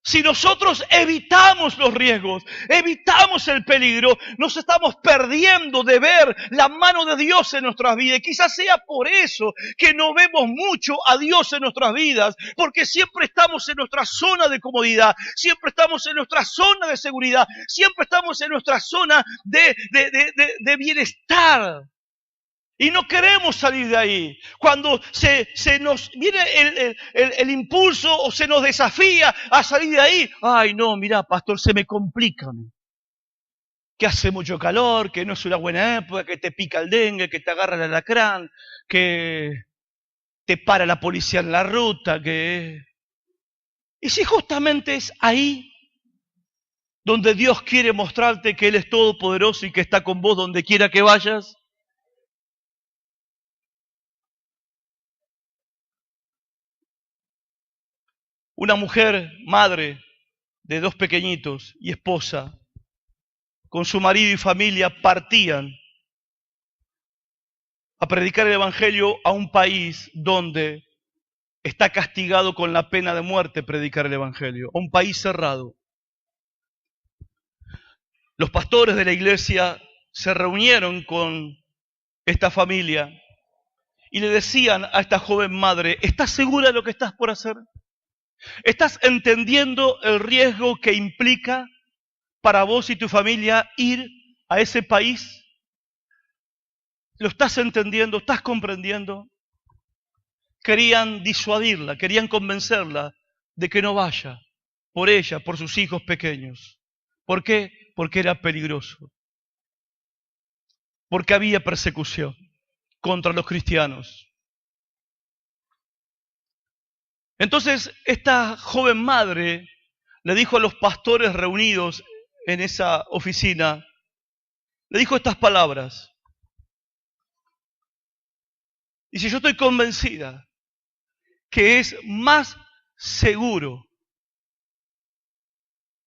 Si nosotros evitamos los riesgos, evitamos el peligro, nos estamos perdiendo de ver la mano de Dios en nuestras vidas. Y quizás sea por eso que no vemos mucho a Dios en nuestras vidas, porque siempre estamos en nuestra zona de comodidad, siempre estamos en nuestra zona de seguridad, siempre estamos en nuestra zona de bienestar. Y no queremos salir de ahí. Cuando se nos viene el impulso o se nos desafía a salir de ahí, ay no, mirá, pastor, se me complican. Que hace mucho calor, que no es una buena época, que te pica el dengue, que te agarra el alacrán, que te para la policía en la ruta, que... Y si justamente es ahí donde Dios quiere mostrarte que Él es todopoderoso y que está con vos donde quiera que vayas. Una mujer, madre de 2 pequeñitos y esposa, con su marido y familia partían a predicar el Evangelio a un país donde está castigado con la pena de muerte predicar el Evangelio, a un país cerrado. Los pastores de la iglesia se reunieron con esta familia y le decían a esta joven madre, ¿estás segura de lo que estás por hacer? ¿Estás entendiendo el riesgo que implica para vos y tu familia ir a ese país? ¿Lo estás entendiendo? ¿Estás comprendiendo? Querían disuadirla, querían convencerla de que no vaya, por ella, por sus hijos pequeños. ¿Por qué? Porque era peligroso. Porque había persecución contra los cristianos. Entonces, esta joven madre le dijo a los pastores reunidos en esa oficina, le dijo estas palabras. Dice, yo estoy convencida que es más seguro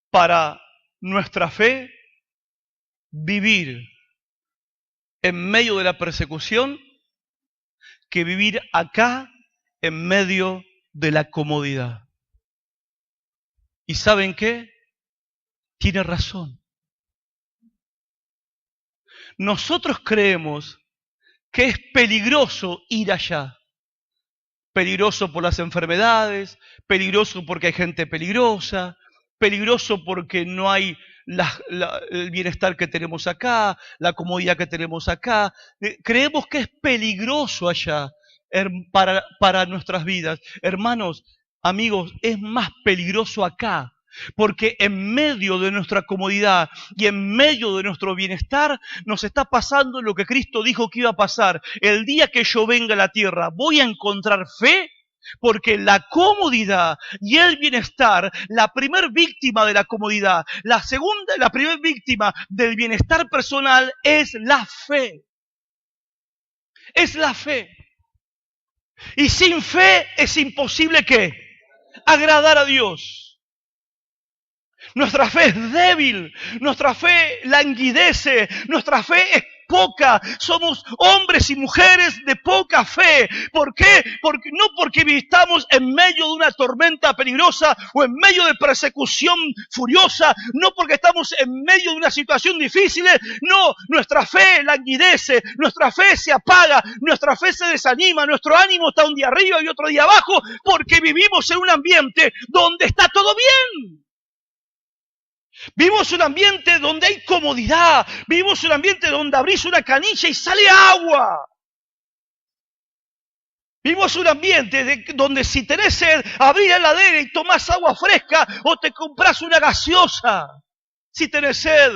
para nuestra fe vivir en medio de la persecución que vivir acá en medio de la comodidad. ¿Y saben qué? Tiene razón. Nosotros creemos que es peligroso ir allá. Peligroso por las enfermedades, peligroso porque hay gente peligrosa, peligroso porque no hay el bienestar que tenemos acá, la comodidad que tenemos acá. Creemos que es peligroso allá para nuestras vidas. Hermanos, amigos, es más peligroso acá. Porque en medio de nuestra comodidad y en medio de nuestro bienestar nos está pasando lo que Cristo dijo que iba a pasar. El día que yo venga a la tierra, ¿voy a encontrar fe? Porque la comodidad y el bienestar, la primer víctima de la comodidad, la primer víctima del bienestar personal es la fe. Es la fe. Y sin fe es imposible ¿qué? Agradar a Dios. Nuestra fe es débil, nuestra fe languidece, nuestra fe es poca. Somos hombres y mujeres de poca fe. ¿Por qué? No porque estamos en medio de una tormenta peligrosa o en medio de persecución furiosa, no porque estamos en medio de una situación difícil. No, nuestra fe languidece, nuestra fe se apaga, nuestra fe se desanima, nuestro ánimo está un día arriba y otro día abajo, porque vivimos en un ambiente donde está todo bien. Vivimos un ambiente donde hay comodidad. Vivimos un ambiente donde abrís una canilla y sale agua. Vivimos un ambiente donde si tenés sed, abrís la heladera y tomás agua fresca o te compras una gaseosa si tenés sed.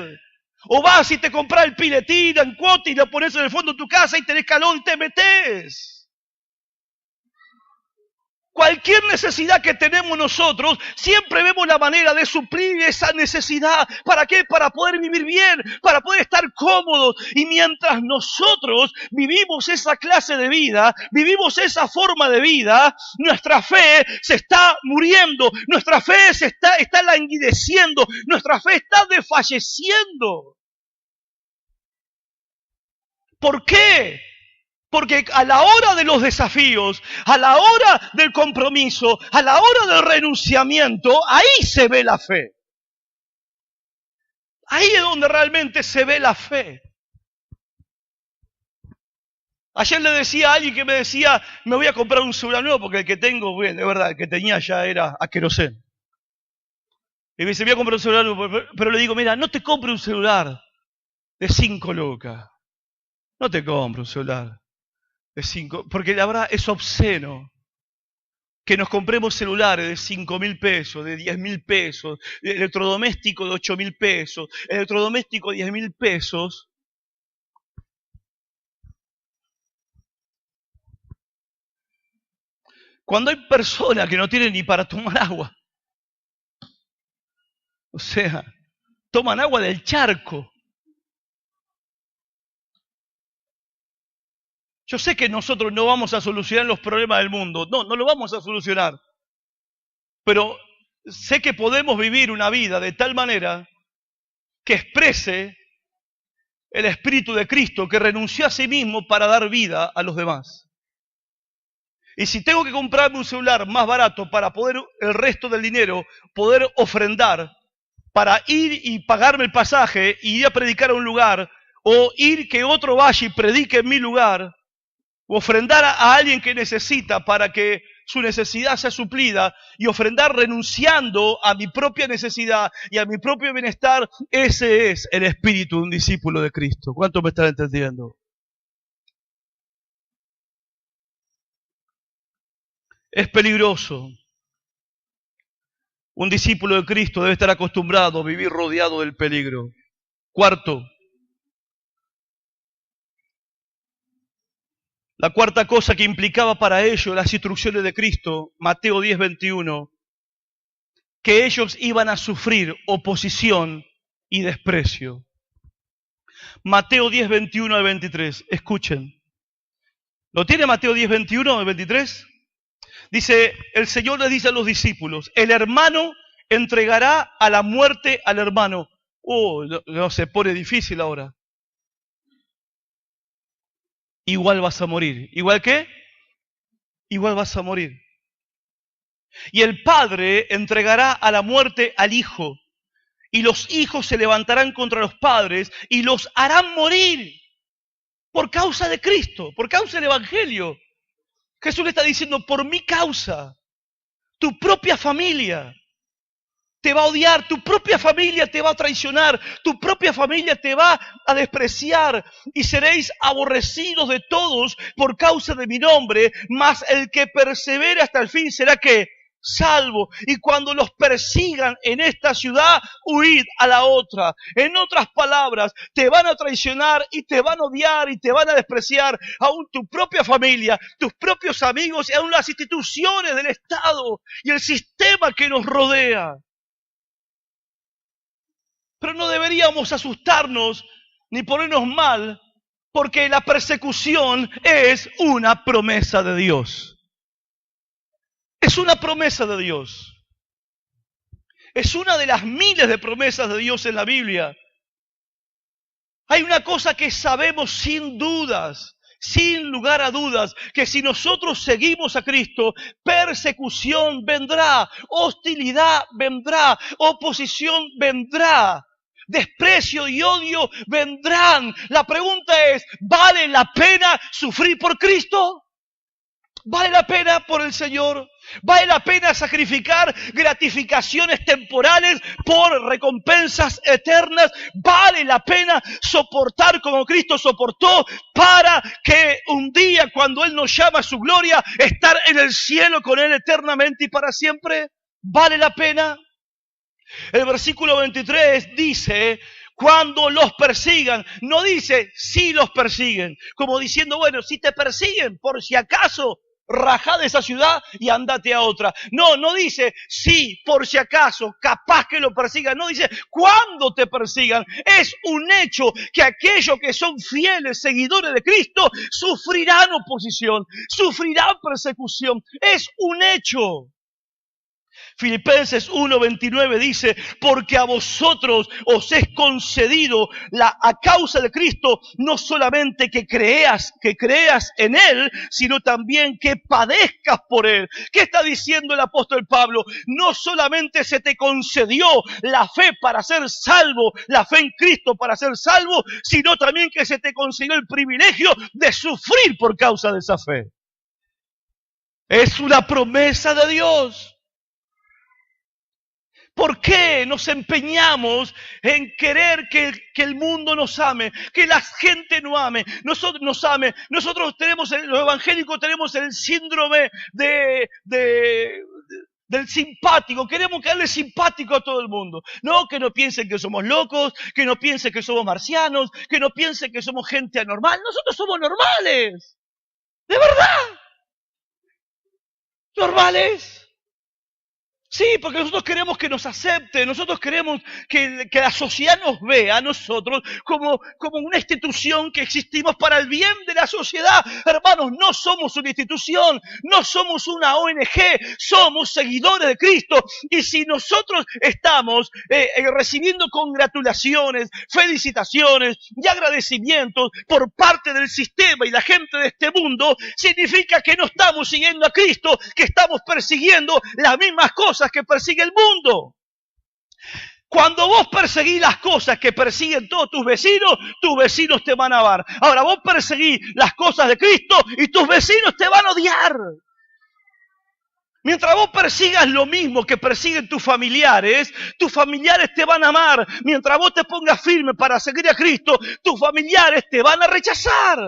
O vas y te compras el piletín en cuota y lo pones en el fondo de tu casa y tenés calor y te metés. Cualquier necesidad que tenemos nosotros, siempre vemos la manera de suplir esa necesidad. ¿Para qué? Para poder vivir bien, para poder estar cómodos. Y mientras nosotros vivimos esa clase de vida, vivimos esa forma de vida, nuestra fe se está muriendo, nuestra fe está languideciendo, nuestra fe está desfalleciendo. ¿Por qué? Porque a la hora de los desafíos, a la hora del compromiso, a la hora del renunciamiento, ahí se ve la fe. Ahí es donde realmente se ve la fe. Ayer le decía a alguien que me decía, me voy a comprar un celular nuevo porque el que tengo, bueno, de verdad, el que tenía ya era a querosén. Y me dice, voy a comprar un celular nuevo, pero le digo, mira, no te compre un celular de 5 lucas. No te compre un celular de 5, porque la verdad es obsceno que nos compremos celulares de 5.000 pesos, de 10.000 pesos, de electrodoméstico de 8.000 pesos, electrodoméstico de 10.000 pesos. Cuando hay personas que no tienen ni para tomar agua. O sea, toman agua del charco. Yo sé que nosotros no vamos a solucionar los problemas del mundo. No lo vamos a solucionar. Pero sé que podemos vivir una vida de tal manera que exprese el Espíritu de Cristo, que renunció a sí mismo para dar vida a los demás. Y si tengo que comprarme un celular más barato para poder el resto del dinero, poder ofrendar, para ir y pagarme el pasaje y ir a predicar a un lugar, o ir que otro vaya y predique en mi lugar, o ofrendar a alguien que necesita para que su necesidad sea suplida, y ofrendar renunciando a mi propia necesidad y a mi propio bienestar, ese es el espíritu de un discípulo de Cristo. ¿Cuánto me están entendiendo? Es peligroso. Un discípulo de Cristo debe estar acostumbrado a vivir rodeado del peligro. Cuarto, la cuarta cosa que implicaba para ellos las instrucciones de Cristo, Mateo 10:21, que ellos iban a sufrir oposición y desprecio. Mateo 10:21 al 23, escuchen. ¿Lo tiene Mateo 10:21 al 23? Dice, el Señor les dice a los discípulos, el hermano entregará a la muerte al hermano. No, se pone difícil ahora. Igual vas a morir. ¿Igual qué? Igual vas a morir. Y el padre entregará a la muerte al hijo. Y los hijos se levantarán contra los padres y los harán morir. Por causa de Cristo, por causa del Evangelio. Jesús le está diciendo, por mi causa, tu propia familia te va a odiar, tu propia familia te va a traicionar, tu propia familia te va a despreciar y seréis aborrecidos de todos por causa de mi nombre, mas el que persevere hasta el fin será que salvo. Y cuando los persigan en esta ciudad, huid a la otra. En otras palabras, te van a traicionar y te van a odiar y te van a despreciar, aún tu propia familia, tus propios amigos y aún las instituciones del Estado y el sistema que nos rodea. Pero no deberíamos asustarnos ni ponernos mal, porque la persecución es una promesa de Dios. Es una promesa de Dios. Es una de las miles de promesas de Dios en la Biblia. Hay una cosa que sabemos sin dudas, sin lugar a dudas, que si nosotros seguimos a Cristo, persecución vendrá, hostilidad vendrá, oposición vendrá, desprecio y odio vendrán. La pregunta es, ¿vale la pena sufrir por Cristo? ¿Vale la pena por el Señor? ¿Vale la pena sacrificar gratificaciones temporales por recompensas eternas? ¿Vale la pena soportar como Cristo soportó para que un día cuando Él nos llama a su gloria, estar en el cielo con Él eternamente y para siempre? ¿Vale la pena? El versículo 23 dice, cuando los persigan, no dice si los persiguen, como diciendo, bueno, si te persiguen, por si acaso, rajá de esa ciudad y andate a otra. No, no dice sí, por si acaso, capaz que lo persigan. No dice cuando te persigan. Es un hecho que aquellos que son fieles seguidores de Cristo sufrirán oposición, sufrirán persecución. Es un hecho. Filipenses 1:29 dice, porque a vosotros os es concedido a causa de Cristo, no solamente que creas en Él, sino también que padezcas por Él. ¿Qué está diciendo el apóstol Pablo? No solamente se te concedió la fe para ser salvo, la fe en Cristo para ser salvo, sino también que se te concedió el privilegio de sufrir por causa de esa fe. Es una promesa de Dios. ¿Por qué nos empeñamos en querer que el mundo nos ame, que la gente nos ame? Nosotros tenemos, los evangélicos tenemos el síndrome del simpático. Queremos caerle simpático a todo el mundo. No, que no piensen que somos locos, que no piensen que somos marcianos, que no piensen que somos gente anormal. Nosotros somos normales. De verdad. Normales. Sí, porque nosotros queremos que nos acepten, nosotros queremos que la sociedad nos vea a nosotros como una institución que existimos para el bien de la sociedad. Hermanos, no somos una institución, no somos una ONG, somos seguidores de Cristo. Y si nosotros estamos recibiendo congratulaciones, felicitaciones y agradecimientos por parte del sistema y la gente de este mundo, significa que no estamos siguiendo a Cristo, que estamos persiguiendo las mismas cosas que persigue el mundo. Cuando vos perseguís las cosas que persiguen todos tus vecinos te van a amar. Ahora vos perseguís las cosas de Cristo y tus vecinos te van a odiar. Mientras vos persigas lo mismo que persiguen tus familiares te van a amar. Mientras vos te pongas firme para seguir a Cristo, tus familiares te van a rechazar.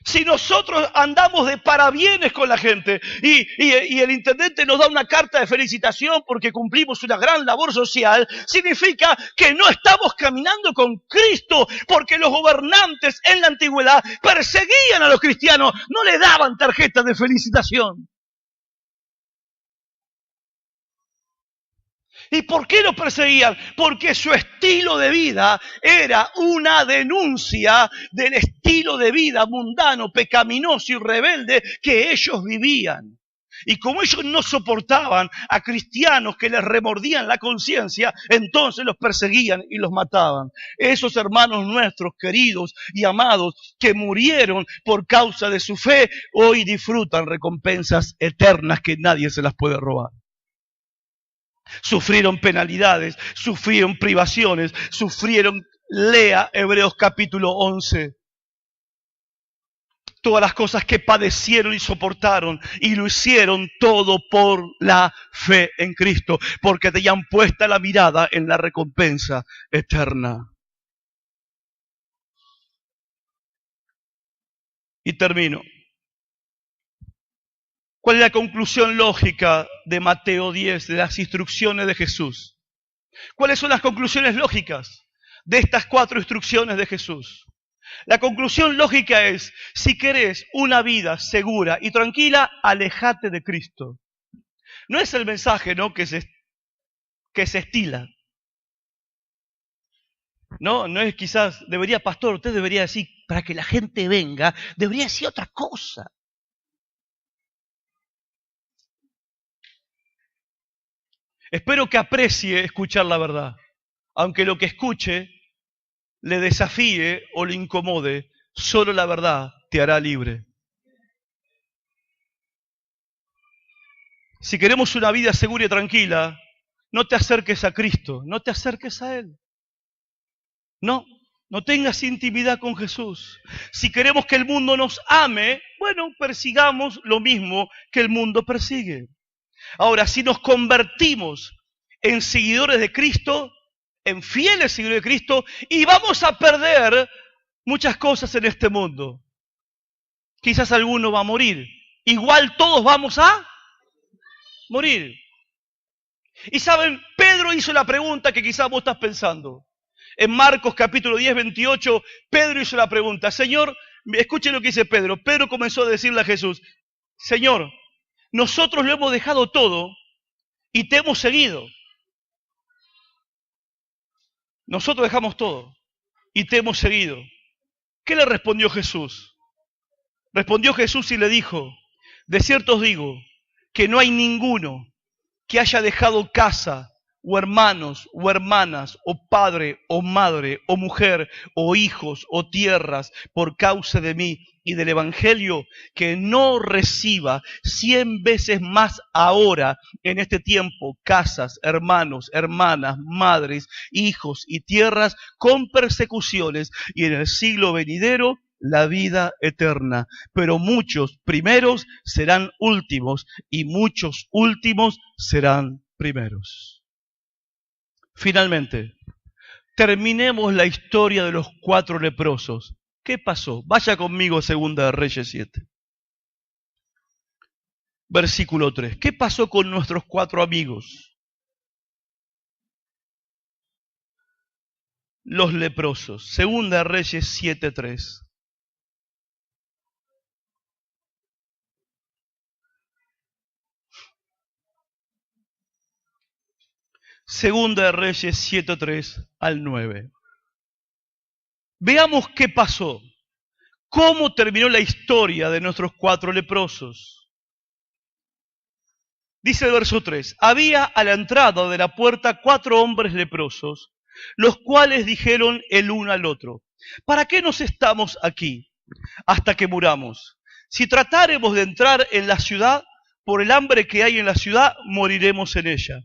Si nosotros andamos de parabienes con la gente y el intendente nos da una carta de felicitación porque cumplimos una gran labor social, significa que no estamos caminando con Cristo, porque los gobernantes en la antigüedad perseguían a los cristianos, no le daban tarjetas de felicitación. ¿Y por qué lo perseguían? Porque su estilo de vida era una denuncia del estilo de vida mundano, pecaminoso y rebelde que ellos vivían. Y como ellos no soportaban a cristianos que les remordían la conciencia, entonces los perseguían y los mataban. Esos hermanos nuestros, queridos y amados, que murieron por causa de su fe, hoy disfrutan recompensas eternas que nadie se las puede robar. Sufrieron penalidades, sufrieron privaciones, lea Hebreos capítulo 11. Todas las cosas que padecieron y soportaron, y lo hicieron todo por la fe en Cristo, porque tenían puesta la mirada en la recompensa eterna. Y termino. ¿Cuál es la conclusión lógica de Mateo 10, de las instrucciones de Jesús? ¿Cuáles son las conclusiones lógicas de estas 4 instrucciones de Jesús? La conclusión lógica es, si querés una vida segura y tranquila, alejate de Cristo. No es el mensaje, ¿no?, que se estila. No es quizás, pastor, usted debería decir, para que la gente venga, debería decir otra cosa. Espero que aprecie escuchar la verdad. aunque lo que escuche le desafíe o le incomode, solo la verdad te hará libre. Si queremos una vida segura y tranquila, no te acerques a Cristo, no te acerques a Él. No tengas intimidad con Jesús. Si queremos que el mundo nos ame, bueno, persigamos lo mismo que el mundo persigue. Ahora, si nos convertimos en seguidores de Cristo, en fieles seguidores de Cristo, y vamos a perder muchas cosas en este mundo. Quizás alguno va a morir. Igual todos vamos a morir. Y saben, Pedro hizo la pregunta que quizás vos estás pensando. En Marcos capítulo 10, 28, Pedro hizo la pregunta. Señor, escuchen lo que dice Pedro. Pedro comenzó a decirle a Jesús, Señor, nosotros lo hemos dejado todo y te hemos seguido. Nosotros dejamos todo y te hemos seguido. ¿Qué le respondió Jesús? Respondió Jesús y le dijo, de cierto os digo que no hay ninguno que haya dejado casa, o hermanos, o hermanas, o padre, o madre, o mujer, o hijos, o tierras, por causa de mí y del Evangelio, que no reciba 100 veces más ahora, en este tiempo, casas, hermanos, hermanas, madres, hijos y tierras, con persecuciones, y en el siglo venidero, la vida eterna. Pero muchos primeros serán últimos, y muchos últimos serán primeros. Finalmente, terminemos la historia de los 4 leprosos. ¿Qué pasó? Vaya conmigo a 2 de Reyes 7. Versículo 3. ¿Qué pasó con nuestros 4 amigos? Los leprosos. 2 de Reyes 7, 3. Segunda de Reyes 7, 3 al 9. Veamos qué pasó. ¿Cómo terminó la historia de nuestros 4 leprosos? Dice el verso 3. Había a la entrada de la puerta 4 hombres leprosos, los cuales dijeron el uno al otro, ¿para qué nos estamos aquí hasta que muramos? Si tratáremos de entrar en la ciudad, por el hambre que hay en la ciudad, moriremos en ella.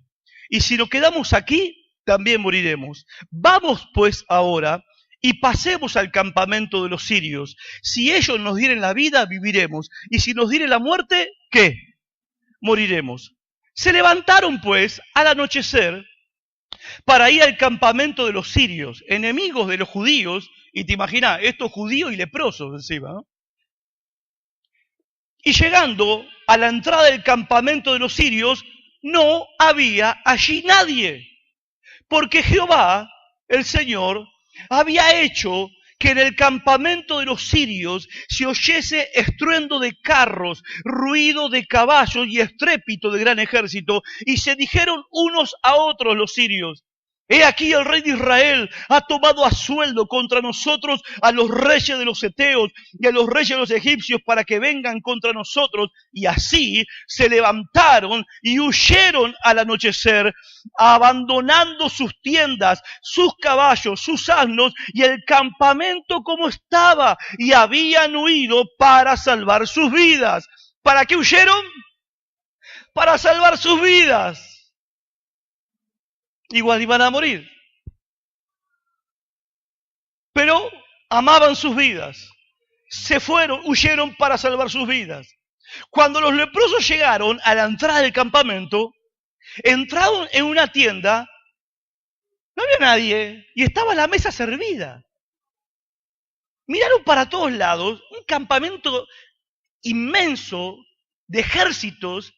Y si nos quedamos aquí, también moriremos. Vamos pues ahora y pasemos al campamento de los sirios. Si ellos nos dieren la vida, viviremos. Y si nos dieren la muerte, ¿qué? Moriremos. Se levantaron pues al anochecer para ir al campamento de los sirios, enemigos de los judíos, y te imaginas, estos judíos y leprosos encima, ¿no? Y llegando a la entrada del campamento de los sirios, no había allí nadie, porque Jehová, el Señor, había hecho que en el campamento de los sirios se oyese estruendo de carros, ruido de caballos y estrépito de gran ejército, y se dijeron unos a otros los sirios, he aquí el rey de Israel ha tomado a sueldo contra nosotros a los reyes de los heteos y a los reyes de los egipcios para que vengan contra nosotros. Y así se levantaron y huyeron al anochecer, abandonando sus tiendas, sus caballos, sus asnos y el campamento como estaba. Y habían huido para salvar sus vidas. ¿Para qué huyeron? Para salvar sus vidas. Igual iban a morir. Pero amaban sus vidas. Se fueron, huyeron para salvar sus vidas. Cuando los leprosos llegaron a la entrada del campamento, entraron en una tienda, no había nadie y estaba la mesa servida. Miraron para todos lados, un campamento inmenso de ejércitos,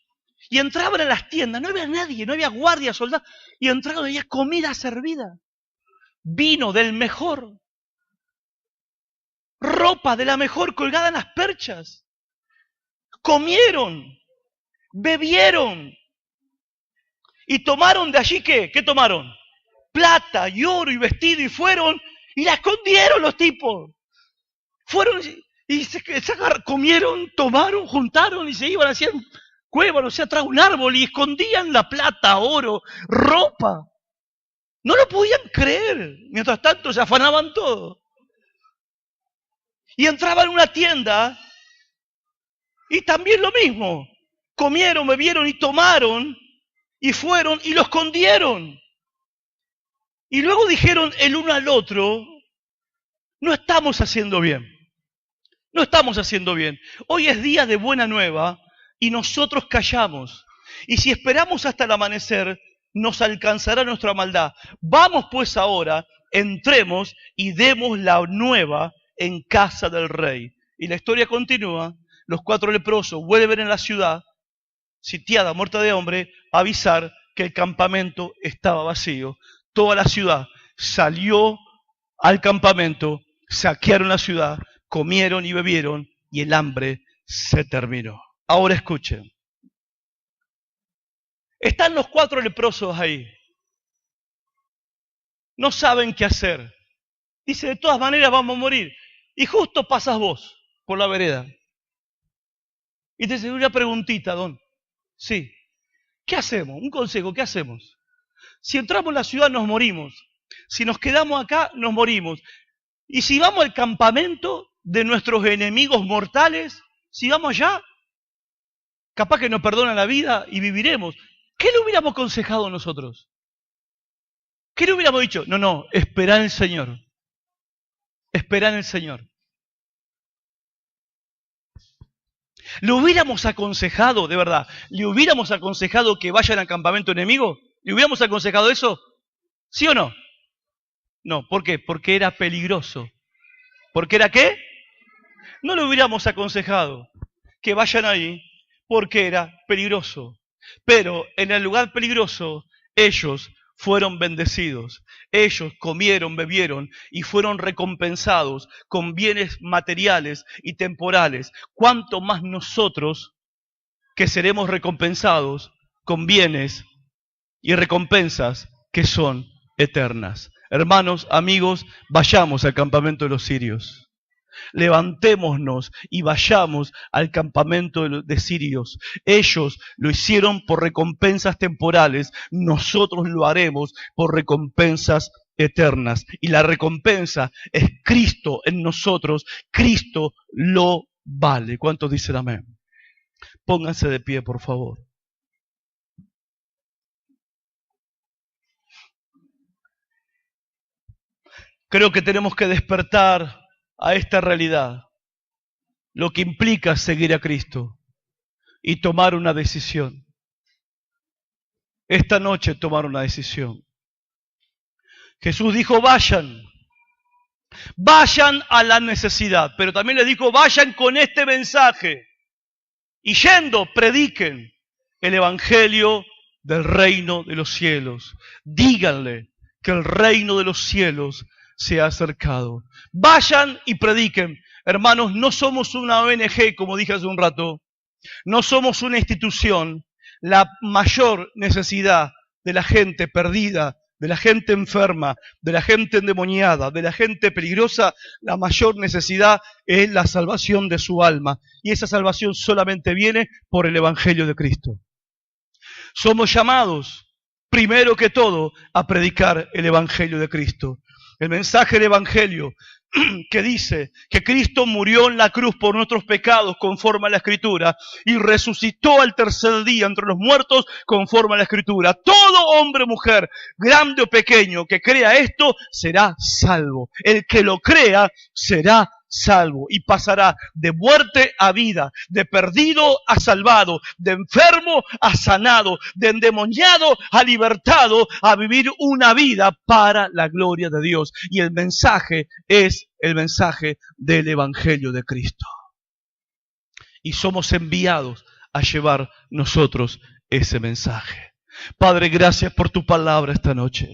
y entraban a las tiendas, no había nadie, no había guardias, soldados, y entraron y había comida servida, vino del mejor, ropa de la mejor colgada en las perchas. Comieron, bebieron y tomaron de allí ¿qué? ¿Qué tomaron? Plata y oro y vestido, y fueron y la escondieron los tipos. Fueron y comieron, tomaron, juntaron y se iban, hacían cuevas, o sea, atrás de un árbol, y escondían la plata, oro, ropa. No lo podían creer. Mientras tanto se afanaban todo. Y entraban en una tienda y también lo mismo. Comieron, bebieron y tomaron y fueron y lo escondieron. Y luego dijeron el uno al otro, no estamos haciendo bien. No estamos haciendo bien. Hoy es día de buena nueva y nosotros callamos. Y si esperamos hasta el amanecer, nos alcanzará nuestra maldad. Vamos pues ahora, entremos y demos la nueva en casa del rey. Y la historia continúa. Los 4 leprosos vuelven en la ciudad, sitiada, muerta de hambre, a avisar que el campamento estaba vacío. Toda la ciudad salió al campamento, saquearon la ciudad, comieron y bebieron y el hambre se terminó. Ahora escuchen. Están los 4 leprosos ahí. No saben qué hacer. Dice, de todas maneras vamos a morir. Y justo pasas vos por la vereda. Y te dice, una preguntita, don. Sí. ¿Qué hacemos? Un consejo, ¿qué hacemos? Si entramos en la ciudad nos morimos. Si nos quedamos acá nos morimos. Y si vamos al campamento de nuestros enemigos mortales, si vamos allá, capaz que nos perdonan la vida y viviremos. ¿Qué le hubiéramos aconsejado nosotros? ¿Qué le hubiéramos dicho? No, esperá en el Señor. Esperá en el Señor. ¿Le hubiéramos aconsejado, de verdad, le hubiéramos aconsejado que vayan al campamento enemigo? ¿Le hubiéramos aconsejado eso? ¿Sí o no? No, ¿por qué? Porque era peligroso. ¿Por qué era qué? No le hubiéramos aconsejado que vayan ahí porque era peligroso. Pero en el lugar peligroso, ellos fueron bendecidos. Ellos comieron, bebieron y fueron recompensados con bienes materiales y temporales. ¿Cuánto más nosotros que seremos recompensados con bienes y recompensas que son eternas? Hermanos, amigos, vayamos al campamento de los sirios. Levantémonos y vayamos al campamento de sirios. Ellos lo hicieron por recompensas temporales, nosotros lo haremos por recompensas eternas. Y la recompensa es Cristo en nosotros. Cristo lo vale. ¿Cuántos dicen amén? Pónganse de pie, por favor. Creo que tenemos que despertar a esta realidad, lo que implica seguir a Cristo y tomar una decisión. Esta noche tomar una decisión. Jesús dijo, vayan a la necesidad, pero también le dijo, vayan con este mensaje y yendo, prediquen el evangelio del reino de los cielos. Díganle que el reino de los cielos se ha acercado. Vayan y prediquen. Hermanos, no somos una ONG, como dije hace un rato. No somos una institución. La mayor necesidad de la gente perdida, de la gente enferma, de la gente endemoniada, de la gente peligrosa, la mayor necesidad es la salvación de su alma. Y esa salvación solamente viene por el evangelio de Cristo. Somos llamados, primero que todo, a predicar el evangelio de Cristo. El mensaje del evangelio que dice que Cristo murió en la cruz por nuestros pecados conforme a la Escritura y resucitó al tercer día entre los muertos conforme a la Escritura. Todo hombre o mujer, grande o pequeño, que crea esto será salvo. El que lo crea será salvo y pasará de muerte a vida, de perdido a salvado, de enfermo a sanado, de endemoniado a libertado, a vivir una vida para la gloria de Dios. Y el mensaje es el mensaje del evangelio de Cristo. Y somos enviados a llevar nosotros ese mensaje. Padre, gracias por tu palabra esta noche.